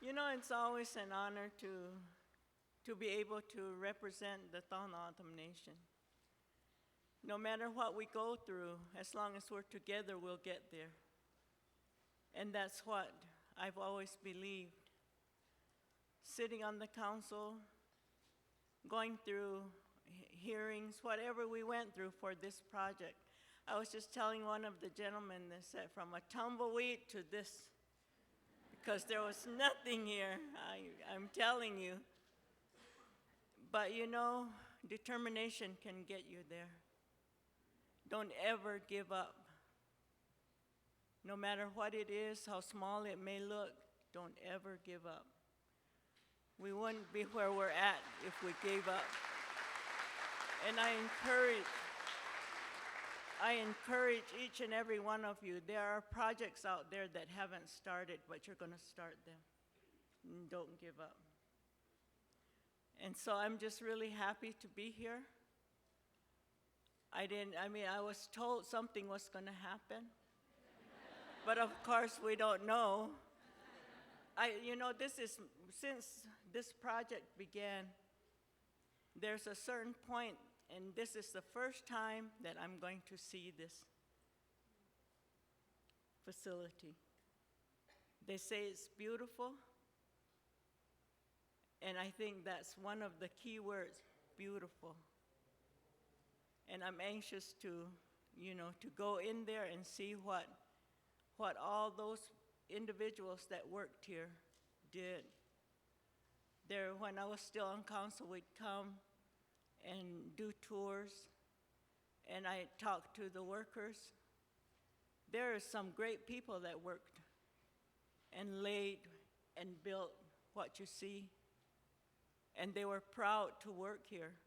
You know, it's always an honor to be able to represent the Tohono O'odham Nation. No matter what we go through, as long as we're together, we'll get there. And that's what I've always believed. Sitting on the council, going through hearings, whatever we went through for this project. I was just telling one of the gentlemen that said from a tumbleweed to this, because there was nothing here, I'm telling you. But you know, determination can get you there. Don't ever give up. No matter what it is, how small it may look, don't ever give up. We wouldn't be where we're at if we gave up. And I encourage each and every one of you. There are projects out there that haven't started, but you're going to start them. And don't give up. And so I'm just really happy to be here. I was told something was going to happen. But of course, we don't know. Since this project began, there's a certain point, and this is the first time that I'm going to see this facility. They say it's beautiful, and I think that's one of the key words, beautiful. And I'm anxious to go in there and see what all those individuals that worked here did. There, when I was still on council, we'd come and do tours, and I talked to the workers. There are some great people that worked and laid and built what you see, and they were proud to work here,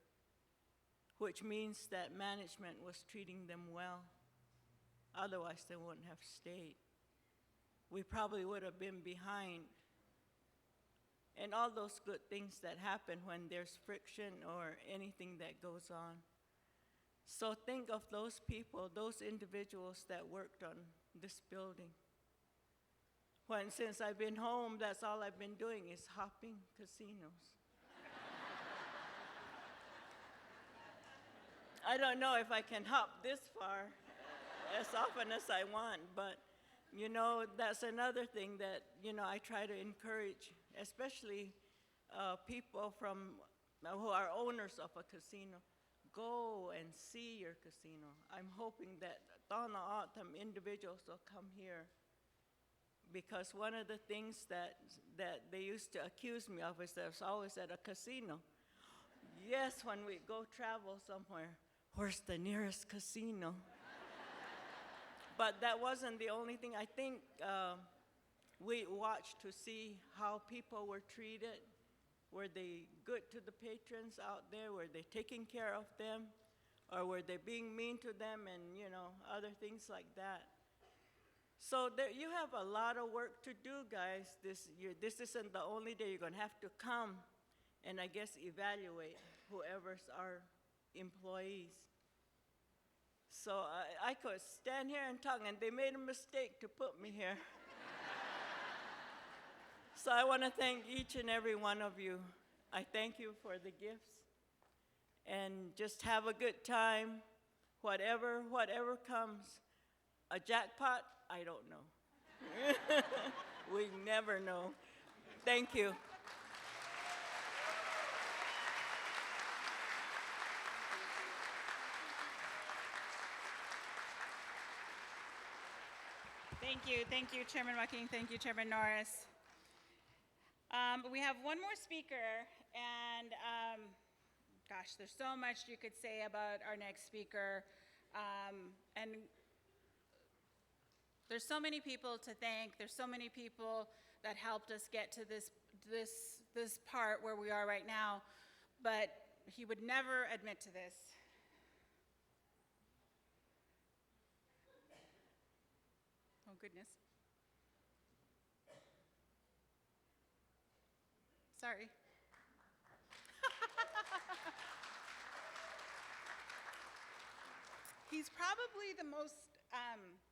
which means that management was treating them well. Otherwise, they wouldn't have stayed. We probably would have been behind. And all those good things that happen when there's friction or anything that goes on. So think of those people, those individuals that worked on this building. Since I've been home, that's all I've been doing is hopping casinos. I don't know if I can hop this far as often as I want, but that's another thing that, I try to encourage, especially people who are owners of a casino. Go and see your casino. I'm hoping that Tohono O'odham individuals will come here, because one of the things that they used to accuse me of is that I was always at a casino. Yes, when we go travel somewhere, where's the nearest casino? But that wasn't the only thing. I think we watched to see how people were treated. Were they good to the patrons out there? Were they taking care of them? Or were they being mean to them and, other things like that? So there, you have a lot of work to do, guys, this year. This isn't the only day. You're going to have to come and, I guess, evaluate whoever's our employees. So I could stand here and talk, and they made a mistake to put me here. So I want to thank each and every one of you. I thank you for the gifts. And just have a good time. Whatever comes. A jackpot, I don't know. We never know. Thank you. Thank you, Chairman Joaquin. Thank you, Chairman Norris. We have one more speaker, and gosh, there's so much you could say about our next speaker, and there's so many people to thank. There's so many people that helped us get to this part where we are right now, but he would never admit to this. Oh, goodness. Sorry. He's probably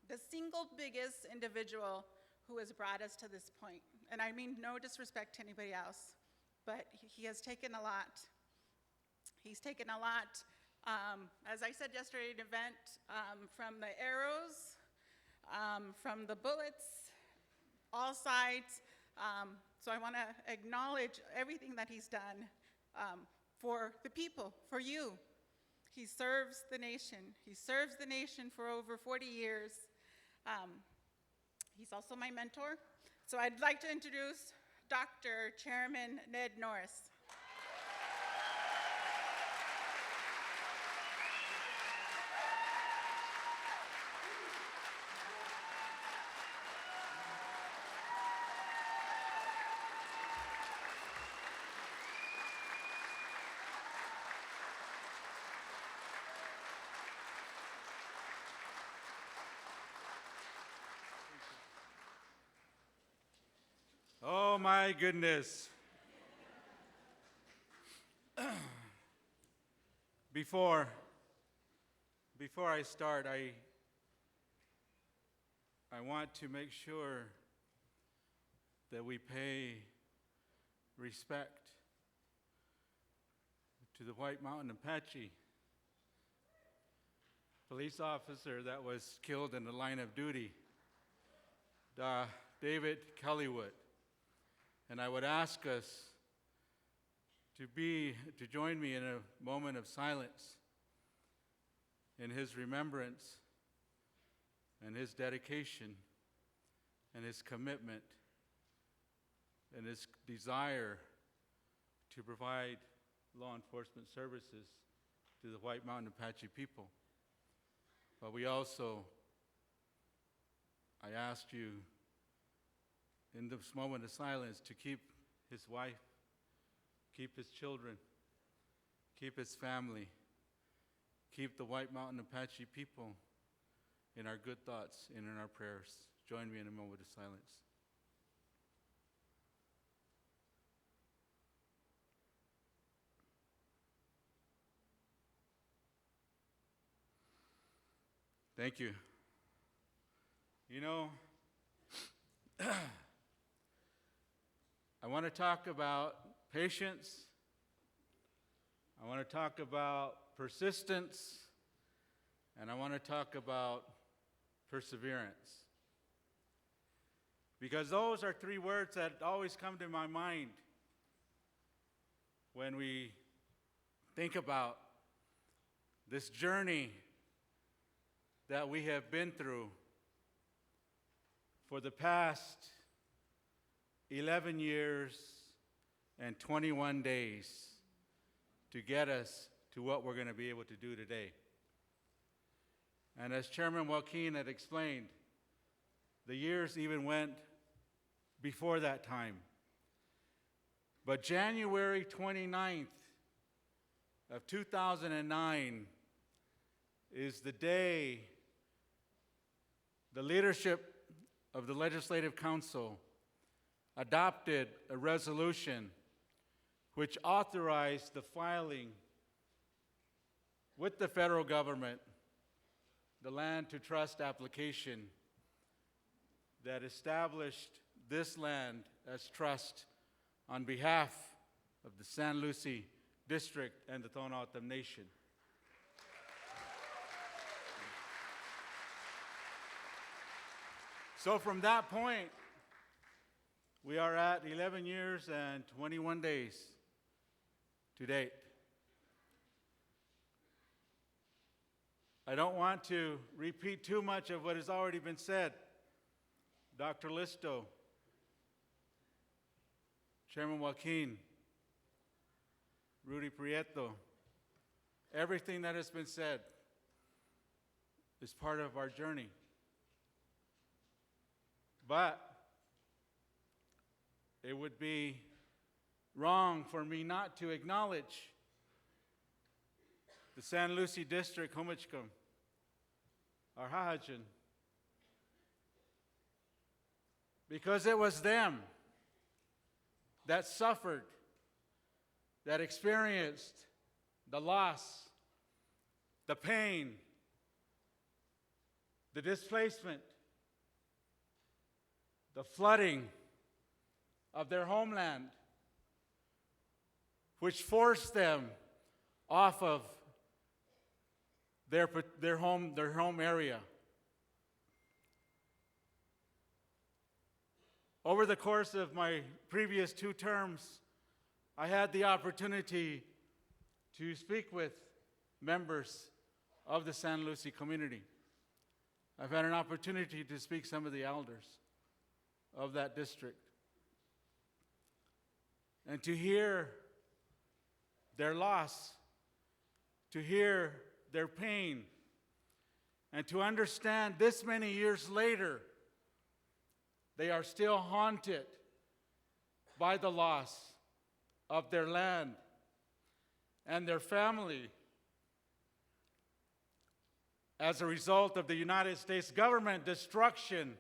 the single biggest individual who has brought us to this point. And I mean no disrespect to anybody else, but he has taken a lot. He's taken a lot, as I said yesterday at an event, from the arrows, from the bullets, all sides. So I want to acknowledge everything that he's done for the people, for you. He serves the nation. He serves the nation for over 40 years. He's also my mentor. So I'd like to introduce Dr. Chairman Ned Norris. Oh my goodness. Before I start, I want to make sure that we pay respect to the White Mountain Apache police officer that was killed in the line of duty, David Kellywood. And I would ask us to join me in a moment of silence in his remembrance and his dedication and his commitment and his desire to provide law enforcement services to the White Mountain Apache people. But we also, I asked you in this moment of silence to keep his wife, keep his children, keep his family, keep the White Mountain Apache people in our good thoughts and in our prayers. Join me in a moment of silence. Thank you. You know, I want to talk about patience. I want to talk about persistence. And I want to talk about perseverance. Because those are three words that always come to my mind when we think about this journey that we have been through for the past 11 years and 21 days to get us to what we're going to be able to do today. And as Chairman Joaquin had explained, the years even went before that time. But January 29th of 2009 is the day the leadership of the Legislative Council adopted a resolution which authorized the filing with the federal government the land to trust application that established this land as trust on behalf of the San Lucie District and the Tohono O'odham Nation. So from that point, we are at 11 years and 21 days to date. I don't want to repeat too much of what has already been said. Dr. Listo, Chairman Joaquin, Rudy, Prieto, everything that has been said is part of our journey. But it would be wrong for me not to acknowledge the San Lucie District, Homachkam, our Hahajan, because it was them that suffered, that experienced the loss, the pain, the displacement, the flooding of their homeland, which forced them off of their home area. Over the course of my previous 2 terms, I had the opportunity to speak with members of the San Lucie community. I've had an opportunity to speak to some of the elders of that district and to hear their loss, to hear their pain, and to understand this many years later, they are still haunted by the loss of their land and their family as a result of the United States government destruction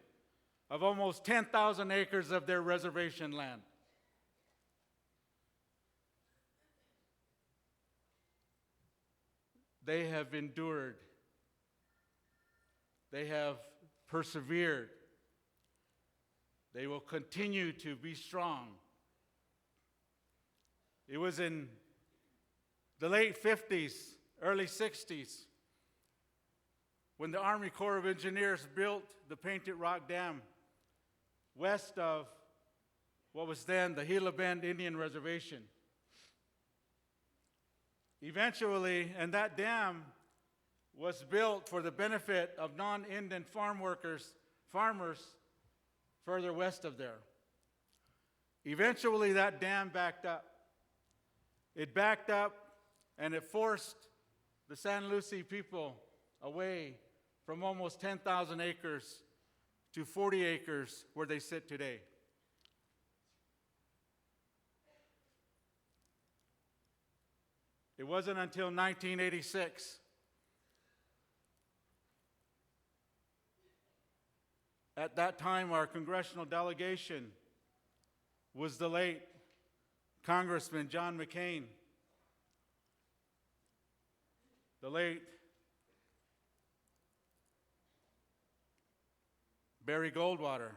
of almost 10,000 acres of their reservation land. They have endured. They have persevered. They will continue to be strong. It was in the late 50s, early 60s, when the Army Corps of Engineers built the Painted Rock Dam west of what was then the Gila Bend Indian Reservation. Eventually, and that dam was built for the benefit of non-Indian farmers further west of there. Eventually, that dam backed up. It backed up and it forced the San Lucie people away from almost 10,000 acres to 40 acres where they sit today. It wasn't until 1986 at that time our congressional delegation was the late Congressman John McCain, the late Barry Goldwater,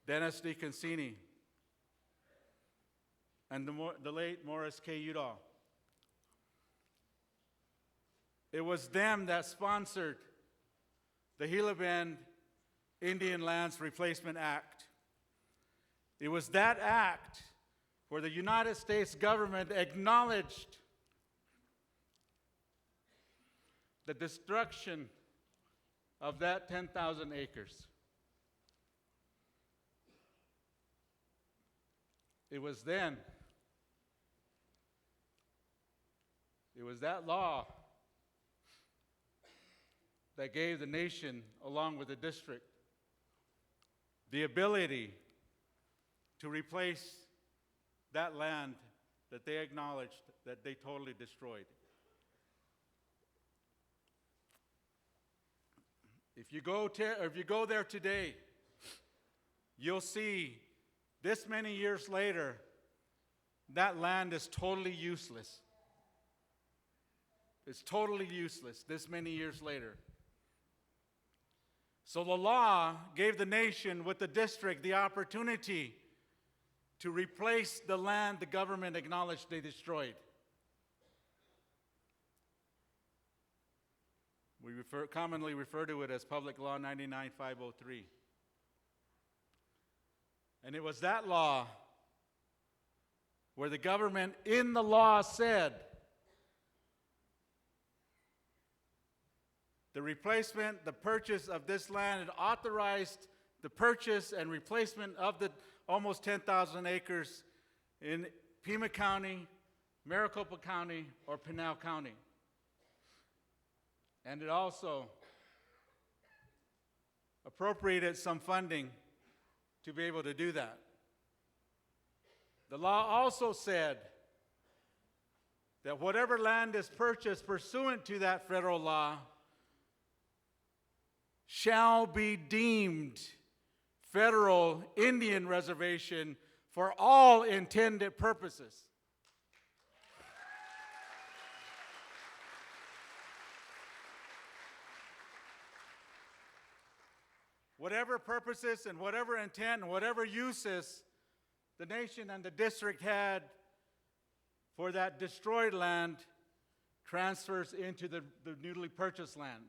Dennis DeConcini, and the late Morris K. Udall. It was them that sponsored the Gila Bend Indian Lands Replacement Act. It was that act where the United States government acknowledged the destruction of that 10,000 acres. It was then, it was that law that gave the nation, along with the district, the ability to replace that land that they acknowledged that they totally destroyed. If you go there today, you'll see this many years later, that land is totally useless. It's totally useless this many years later. So the law gave the nation with the district the opportunity to replace the land the government acknowledged they destroyed. We commonly refer to it as Public Law 99-503. And it was that law where the government in the law said the replacement, the purchase of this land, it authorized the purchase and replacement of the almost 10,000 acres in Pima County, Maricopa County, or Pinal County. And it also appropriated some funding to be able to do that. The law also said that whatever land is purchased pursuant to that federal law shall be deemed federal Indian reservation for all intended purposes. Whatever purposes and whatever intent and whatever uses the nation and the district had for that destroyed land transfers into the newly purchased land,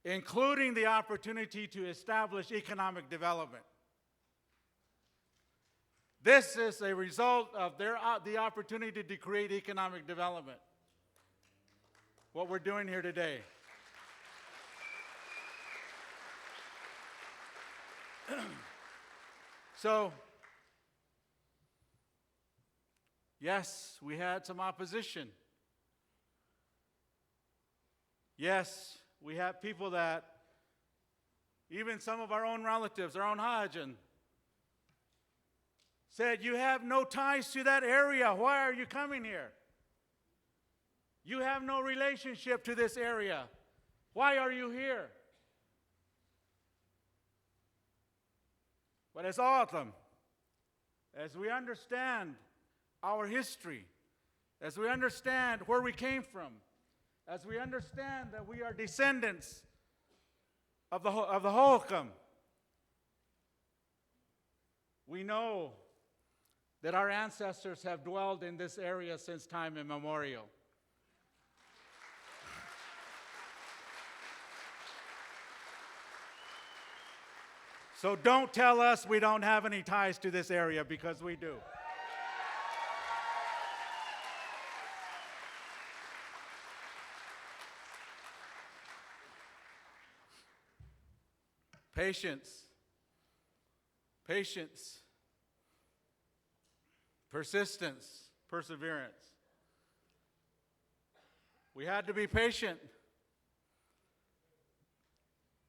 including the opportunity to establish economic development. This is a result of the opportunity to create economic development. What we're doing here today. So, yes, we had some opposition. Yes, we have people that, even some of our own relatives, our own Hajan, said, you have no ties to that area. Why are you coming here? You have no relationship to this area. Why are you here? But as Autumn, as we understand our history, as we understand where we came from, as we understand that we are descendants of the Ho'okam, we know that our ancestors have dwelled in this area since time immemorial. So don't tell us we don't have any ties to this area, because we do. Patience, patience, persistence, perseverance. We had to be patient.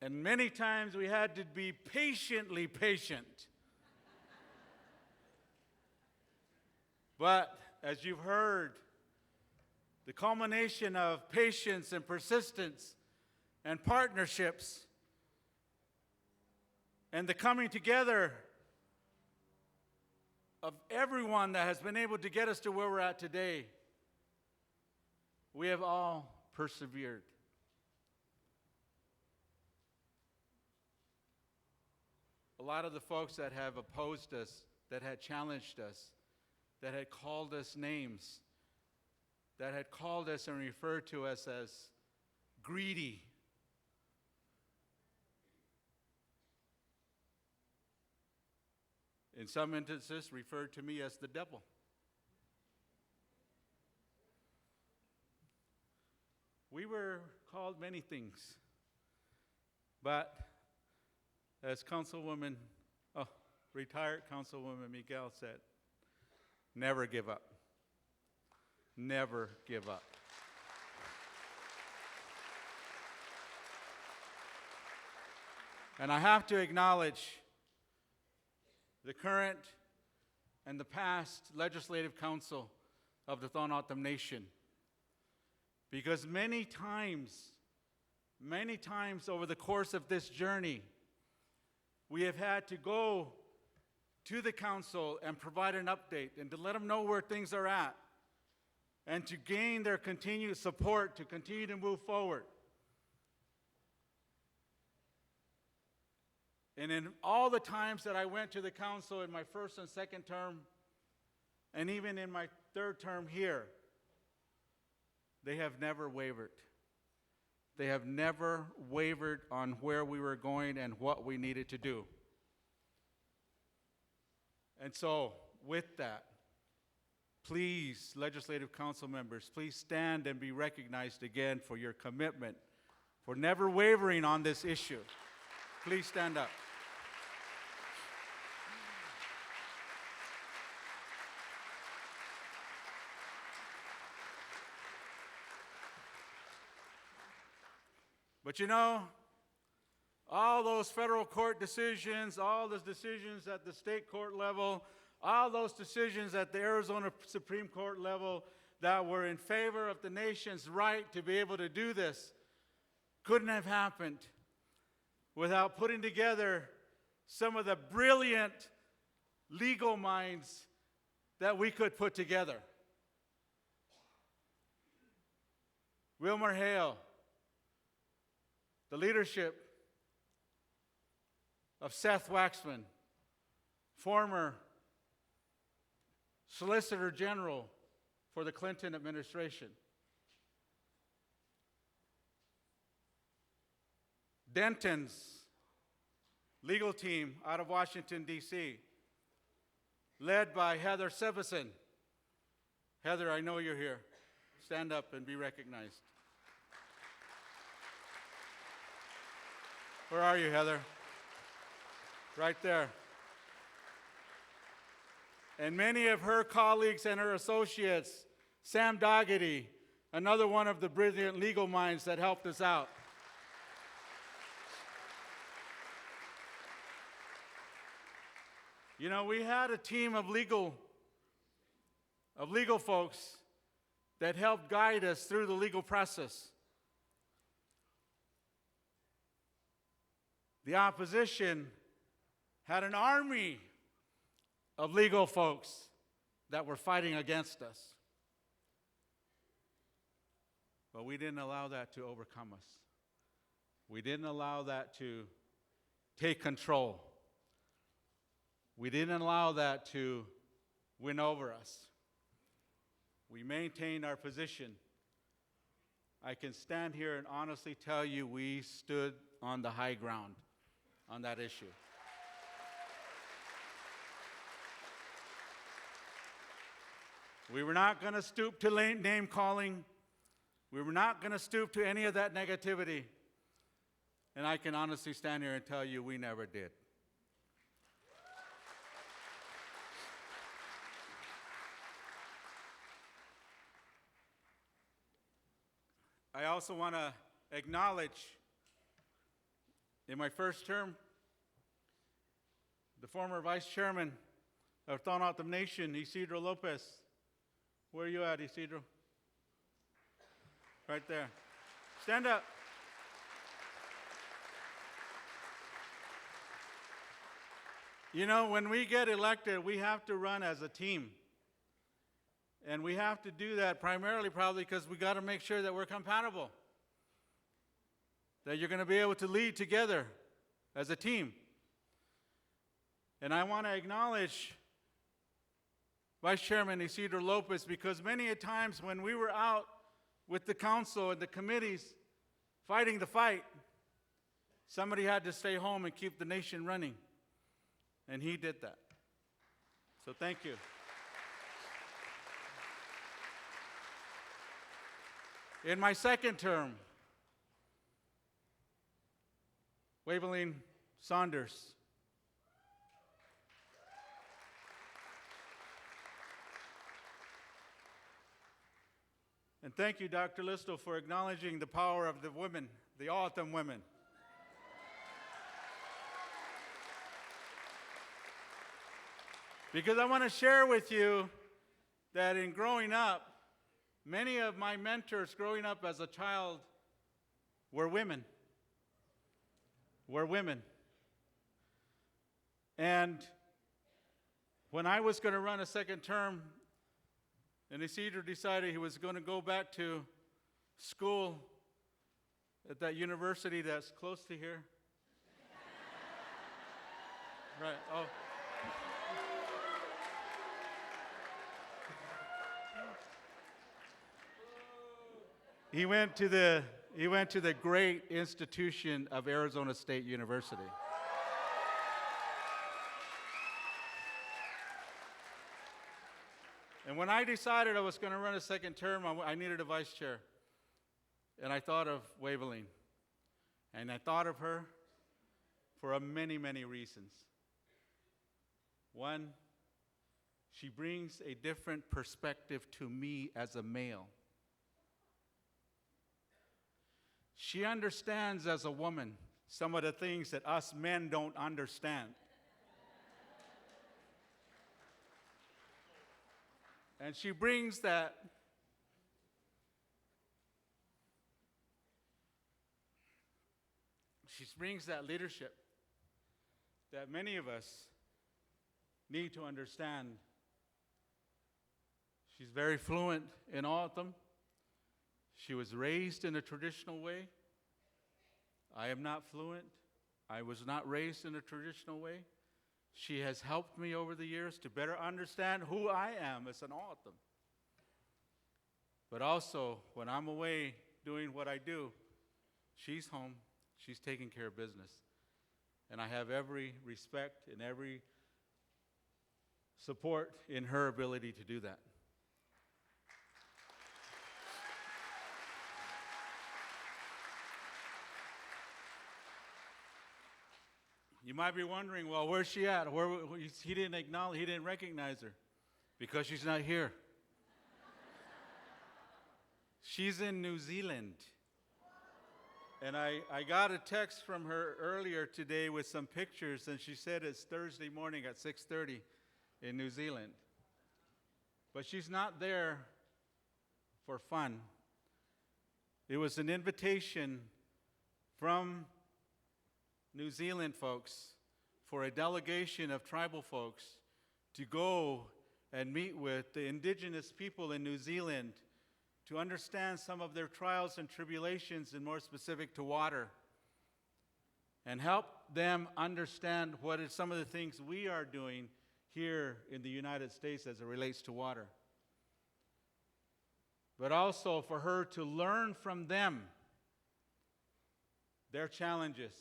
And many times we had to be patiently patient. But as you've heard, the culmination of patience and persistence and partnerships and the coming together of everyone that has been able to get us to where we're at today, we have all persevered. A lot of the folks that have opposed us, that had challenged us, that had called us names, that had called us and referred to us as greedy, in some instances referred to me as the devil. We were called many things, but as retired Councilwoman Miguel said, never give up. Never give up. And I have to acknowledge the current and the past Legislative Council of the Tohono O'odham Nation. Because many times over the course of this journey, we have had to go to the council and provide an update and to let them know where things are at and to gain their continued support to continue to move forward. And in all the times that I went to the council in my first and second term, and even in my third term here, they have never wavered. They have never wavered on where we were going and what we needed to do. And so, with that, please, Legislative Council members, please stand and be recognized again for your commitment, for never wavering on this issue. Please stand up. But you know, all those federal court decisions, all those decisions at the state court level, all those decisions at the Arizona Supreme Court level that were in favor of the nation's right to be able to do this couldn't have happened without putting together some of the brilliant legal minds that we could put together. Wilmer Hale, the leadership of Seth Waxman, former Solicitor General for the Clinton administration. Denton's legal team out of Washington, D.C., led by Heather Sevison. Heather, I know you're here. Stand up and be recognized. Where are you, Heather? Right there. And many of her colleagues and her associates, Sam Dougherty, another one of the brilliant legal minds that helped us out. You know, we had a team of legal folks that helped guide us through the legal process. The opposition had an army of legal folks that were fighting against us. But we didn't allow that to overcome us. We didn't allow that to take control. We didn't allow that to win over us. We maintained our position. I can stand here and honestly tell you we stood on the high ground on that issue. We were not going to stoop to name calling. We were not going to stoop to any of that negativity. And I can honestly stand here and tell you we never did. I also want to acknowledge, in my first term, the former Vice Chairman of Tohono O'odham Nation, Isidro Lopez. Where are you at, Isidro? Right there. Stand up. You know, when we get elected, we have to run as a team. And we have to do that primarily probably because we got to make sure that we're compatible. That you're going to be able to lead together as a team. And I want to acknowledge Vice Chairman Isidro Lopez, because many a times when we were out with the council and the committees fighting the fight, somebody had to stay home and keep the nation running. And he did that. So thank you. In my second term, Waveline Saunders. And thank you, Dr. Listo, for acknowledging the power of the women, the O'odham women. Because I want to share with you that in growing up, many of my mentors growing up as a child were women. And when I was going to run a second term, and Isidro decided he was going to go back to school at that university that's close to here. Right, oh. He went to the great institution of Arizona State University. And when I decided I was going to run a second term, I needed a vice chair. And I thought of Waveling. And I thought of her for many, many reasons. One, she brings a different perspective to me as a male. She understands as a woman some of the things that us men don't understand. And she brings that leadership that many of us need to understand. She's very fluent in Anthem. She was raised in a traditional way. I am not fluent. I was not raised in a traditional way. She has helped me over the years to better understand who I am as an Anthem. But also, when I'm away doing what I do, she's home. She's taking care of business. And I have every respect and every support in her ability to do that. You might be wondering, well, where's she at? He didn't recognize her because she's not here. She's in New Zealand. And I got a text from her earlier today with some pictures, and she said it's Thursday morning at 6:30 in New Zealand. But she's not there for fun. It was an invitation from New Zealand folks for a delegation of tribal folks to go and meet with the indigenous people in New Zealand to understand some of their trials and tribulations, and more specific to water, and help them understand what are some of the things we are doing here in the United States as it relates to water. But also for her to learn from them their challenges.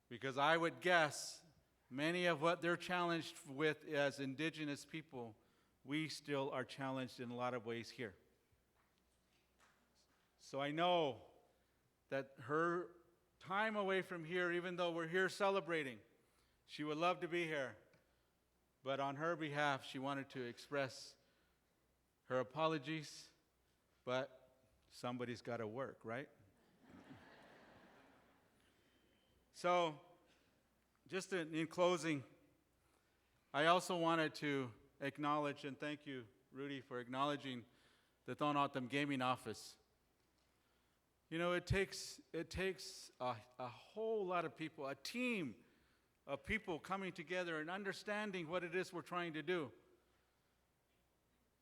Because I would guess many of what they're challenged with as indigenous people, we still are challenged in a lot of ways here. So I know that her time away from here, even though we're here celebrating, she would love to be here. But on her behalf, she wanted to express her apologies, but somebody's got to work, right? So, just in closing, I also wanted to acknowledge, and thank you, Rudy, for acknowledging the Tohono O'odham Gaming Office. You know, it takes a whole lot of people, a team of people coming together and understanding what it is we're trying to do.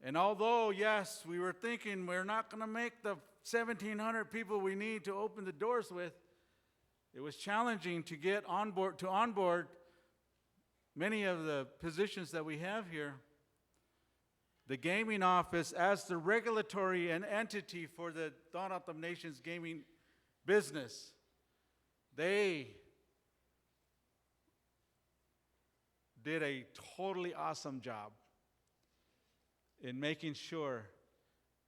And although, yes, we were thinking we're not going to make the 1,700 people we need to open the doors with, it was challenging to get onboard many of the positions that we have here. The gaming office, as the regulatory and entity for the Tohono O'odham Nation's gaming business, they did a totally awesome job in making sure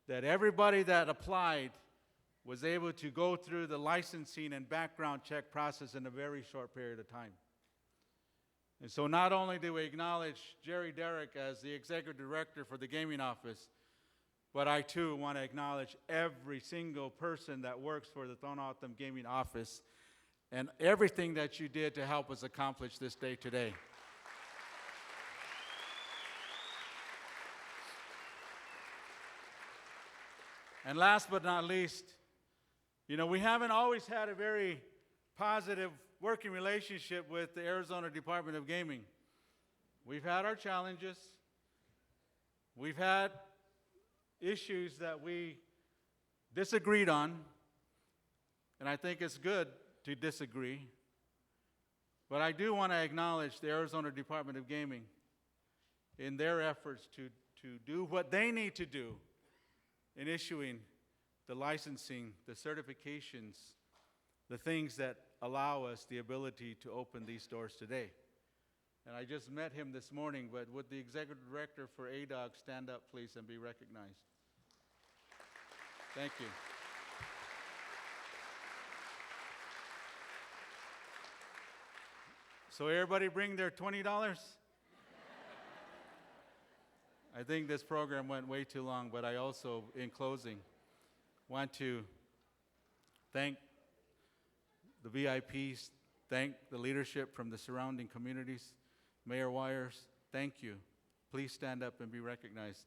that everybody that applied was able to go through the licensing and background check process in a very short period of time. And so not only do we acknowledge Jerry Derrick as the executive director for the gaming office, but I too want to acknowledge every single person that works for the Tohono O'odham Gaming Office and everything that you did to help us accomplish this day today. And last but not least, you know, we haven't always had a very positive working relationship with the Arizona Department of Gaming. We've had our challenges. We've had issues that we disagreed on, and I think it's good to disagree. But I do want to acknowledge the Arizona Department of Gaming in their efforts to do what they need to do in issuing the licensing, the certifications, the things that allow us the ability to open these doors today. And I just met him this morning, but would the Executive Director for ADOG stand up, please, and be recognized? Thank you. So everybody bring their $20? I think this program went way too long, but I also, in closing, want to thank the VIPs, thank the leadership from the surrounding communities. Mayor Wires, thank you. Please stand up and be recognized.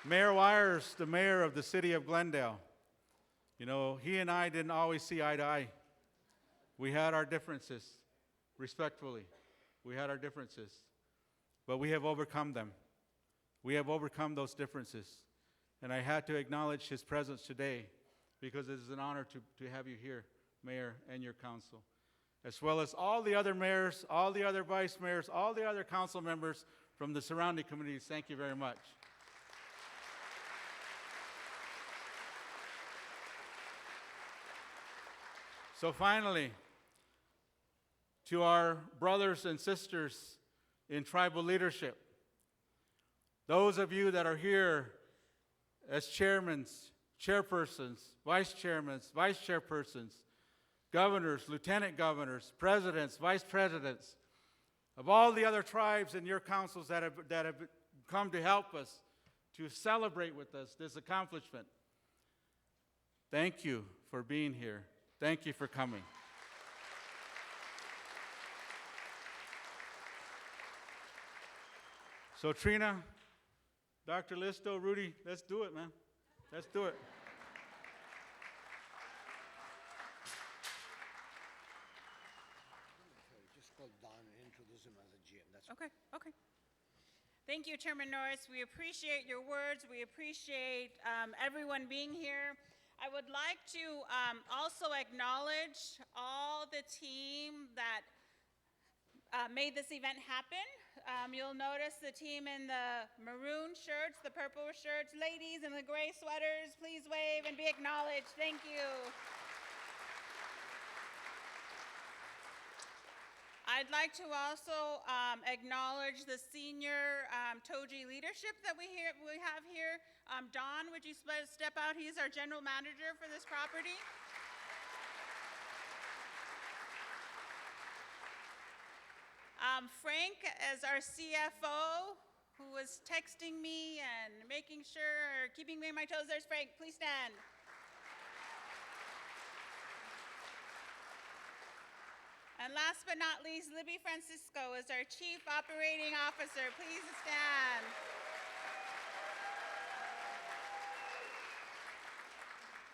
Mayor Wires, the mayor of the city of Glendale. You know, he and I didn't always see eye to eye. We had our differences, respectfully. We had our differences, but we have overcome them. We have overcome those differences. And I had to acknowledge his presence today because it is an honor to have you here, Mayor, and your council, as well as all the other mayors, all the other vice mayors, all the other council members from the surrounding communities. Thank you very much. So finally, to our brothers and sisters in tribal leadership, those of you that are here as chairmen, chairpersons, vice chairmen, vice chairpersons, governors, lieutenant governors, presidents, vice presidents, of all the other tribes in your councils that have come to help us, to celebrate with us this accomplishment. Thank you for being here. Thank you for coming. So Trina, Dr. Listo, Rudy, let's do it, man. Let's do it. Just call Don and introduce him as a GM. That's Okay, okay. Thank you, Chairman Norris. We appreciate your words. We appreciate everyone being here. I would like to also acknowledge all the team that made this event happen. You'll notice the team in the maroon shirts, the purple shirts, ladies in the gray sweaters. Please wave and be acknowledged. Thank you. I'd like to also acknowledge the senior TOJI leadership that we have here. Don, would you step out? He's our general manager for this property. Frank is our CFO, who was texting me and making sure, keeping me on my toes. There's Frank, please stand. And last but not least, Libby Francisco is our Chief Operating Officer. Please stand.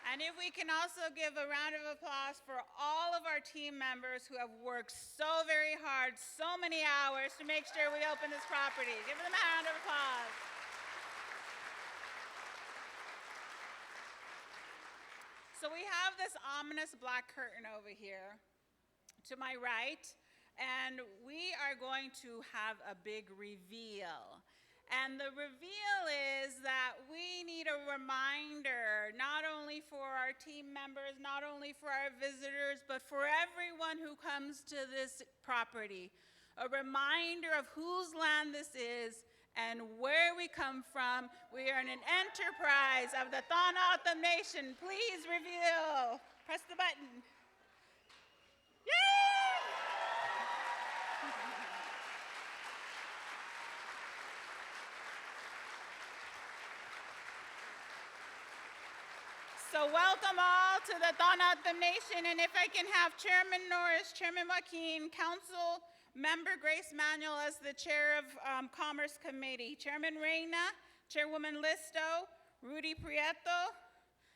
And if we can also give a round of applause for all of our team members who have worked so very hard, so many hours to make sure we open this property. Give them a round of applause. So we have this ominous black curtain over here to my right, and we are going to have a big reveal. And the reveal is that we need a reminder, not only for our team members, not only for our visitors, but for everyone who comes to this property, a reminder of whose land this is and where we come from. We are an enterprise of the Tohono O'odham Nation. Please reveal. Press the button. Yay! So welcome all to the Tohono O'odham Nation, and if I can have Chairman Norris, Chairman Joaquin, Council Member Grace Manuel as the Chair of Commerce Committee. Chairman Reyna, Chairwoman Listo, Rudy Prieto.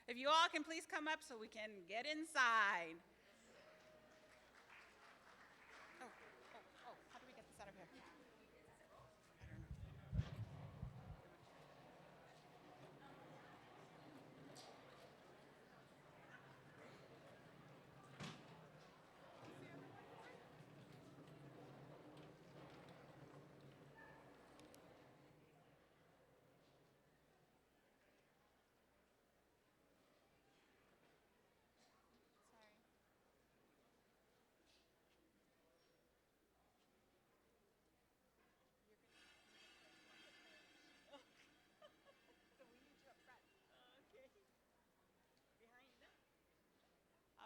If you all can please come up so we can get inside. How do we get this out of here?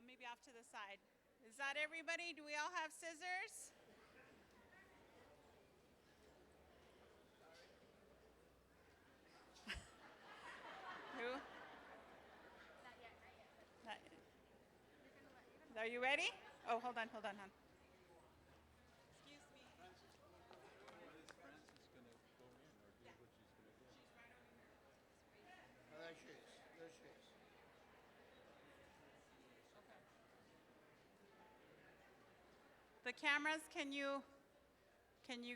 Maybe off to the side. Is that everybody? Do we all have scissors? Who? Not yet. Not yet. Are you ready? Oh, hold on. Excuse me. There she is. The cameras, can you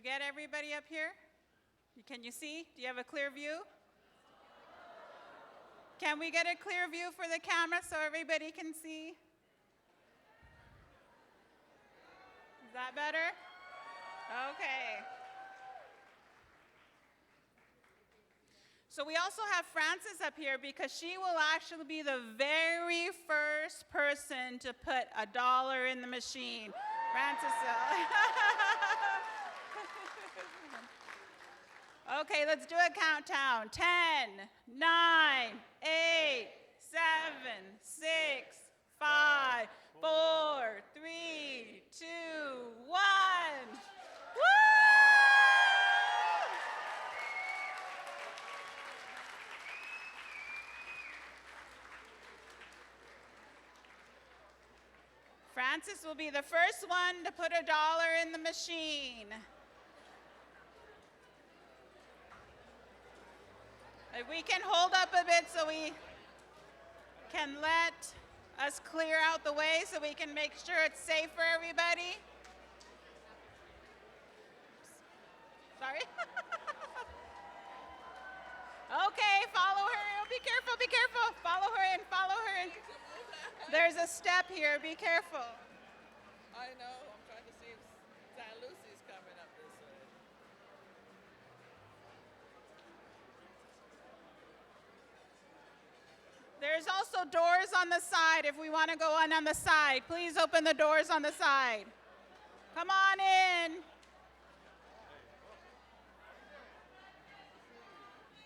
get everybody up here? Can you see? Do you have a clear view? Can we get a clear view for the camera so everybody can see? Is that better? Okay. So we also have Frances up here because she will actually be the very first person to put $1 in the machine. Frances. Okay, let's do a countdown. 10, 9, 8, 7, 6, 5, 4, 3, 2, 1. Woo! Frances will be the first one to put $1 in the machine. If we can hold up a bit so we can let us clear out the way so we can make sure it's safe for everybody. Sorry. Okay, follow her. Be careful. Follow her in. There's a step here. Be careful. I know. I'm trying to see if San Lucy's coming up this way. There's also doors on the side if we want to go on the side. Please open the doors on the side. Come on in.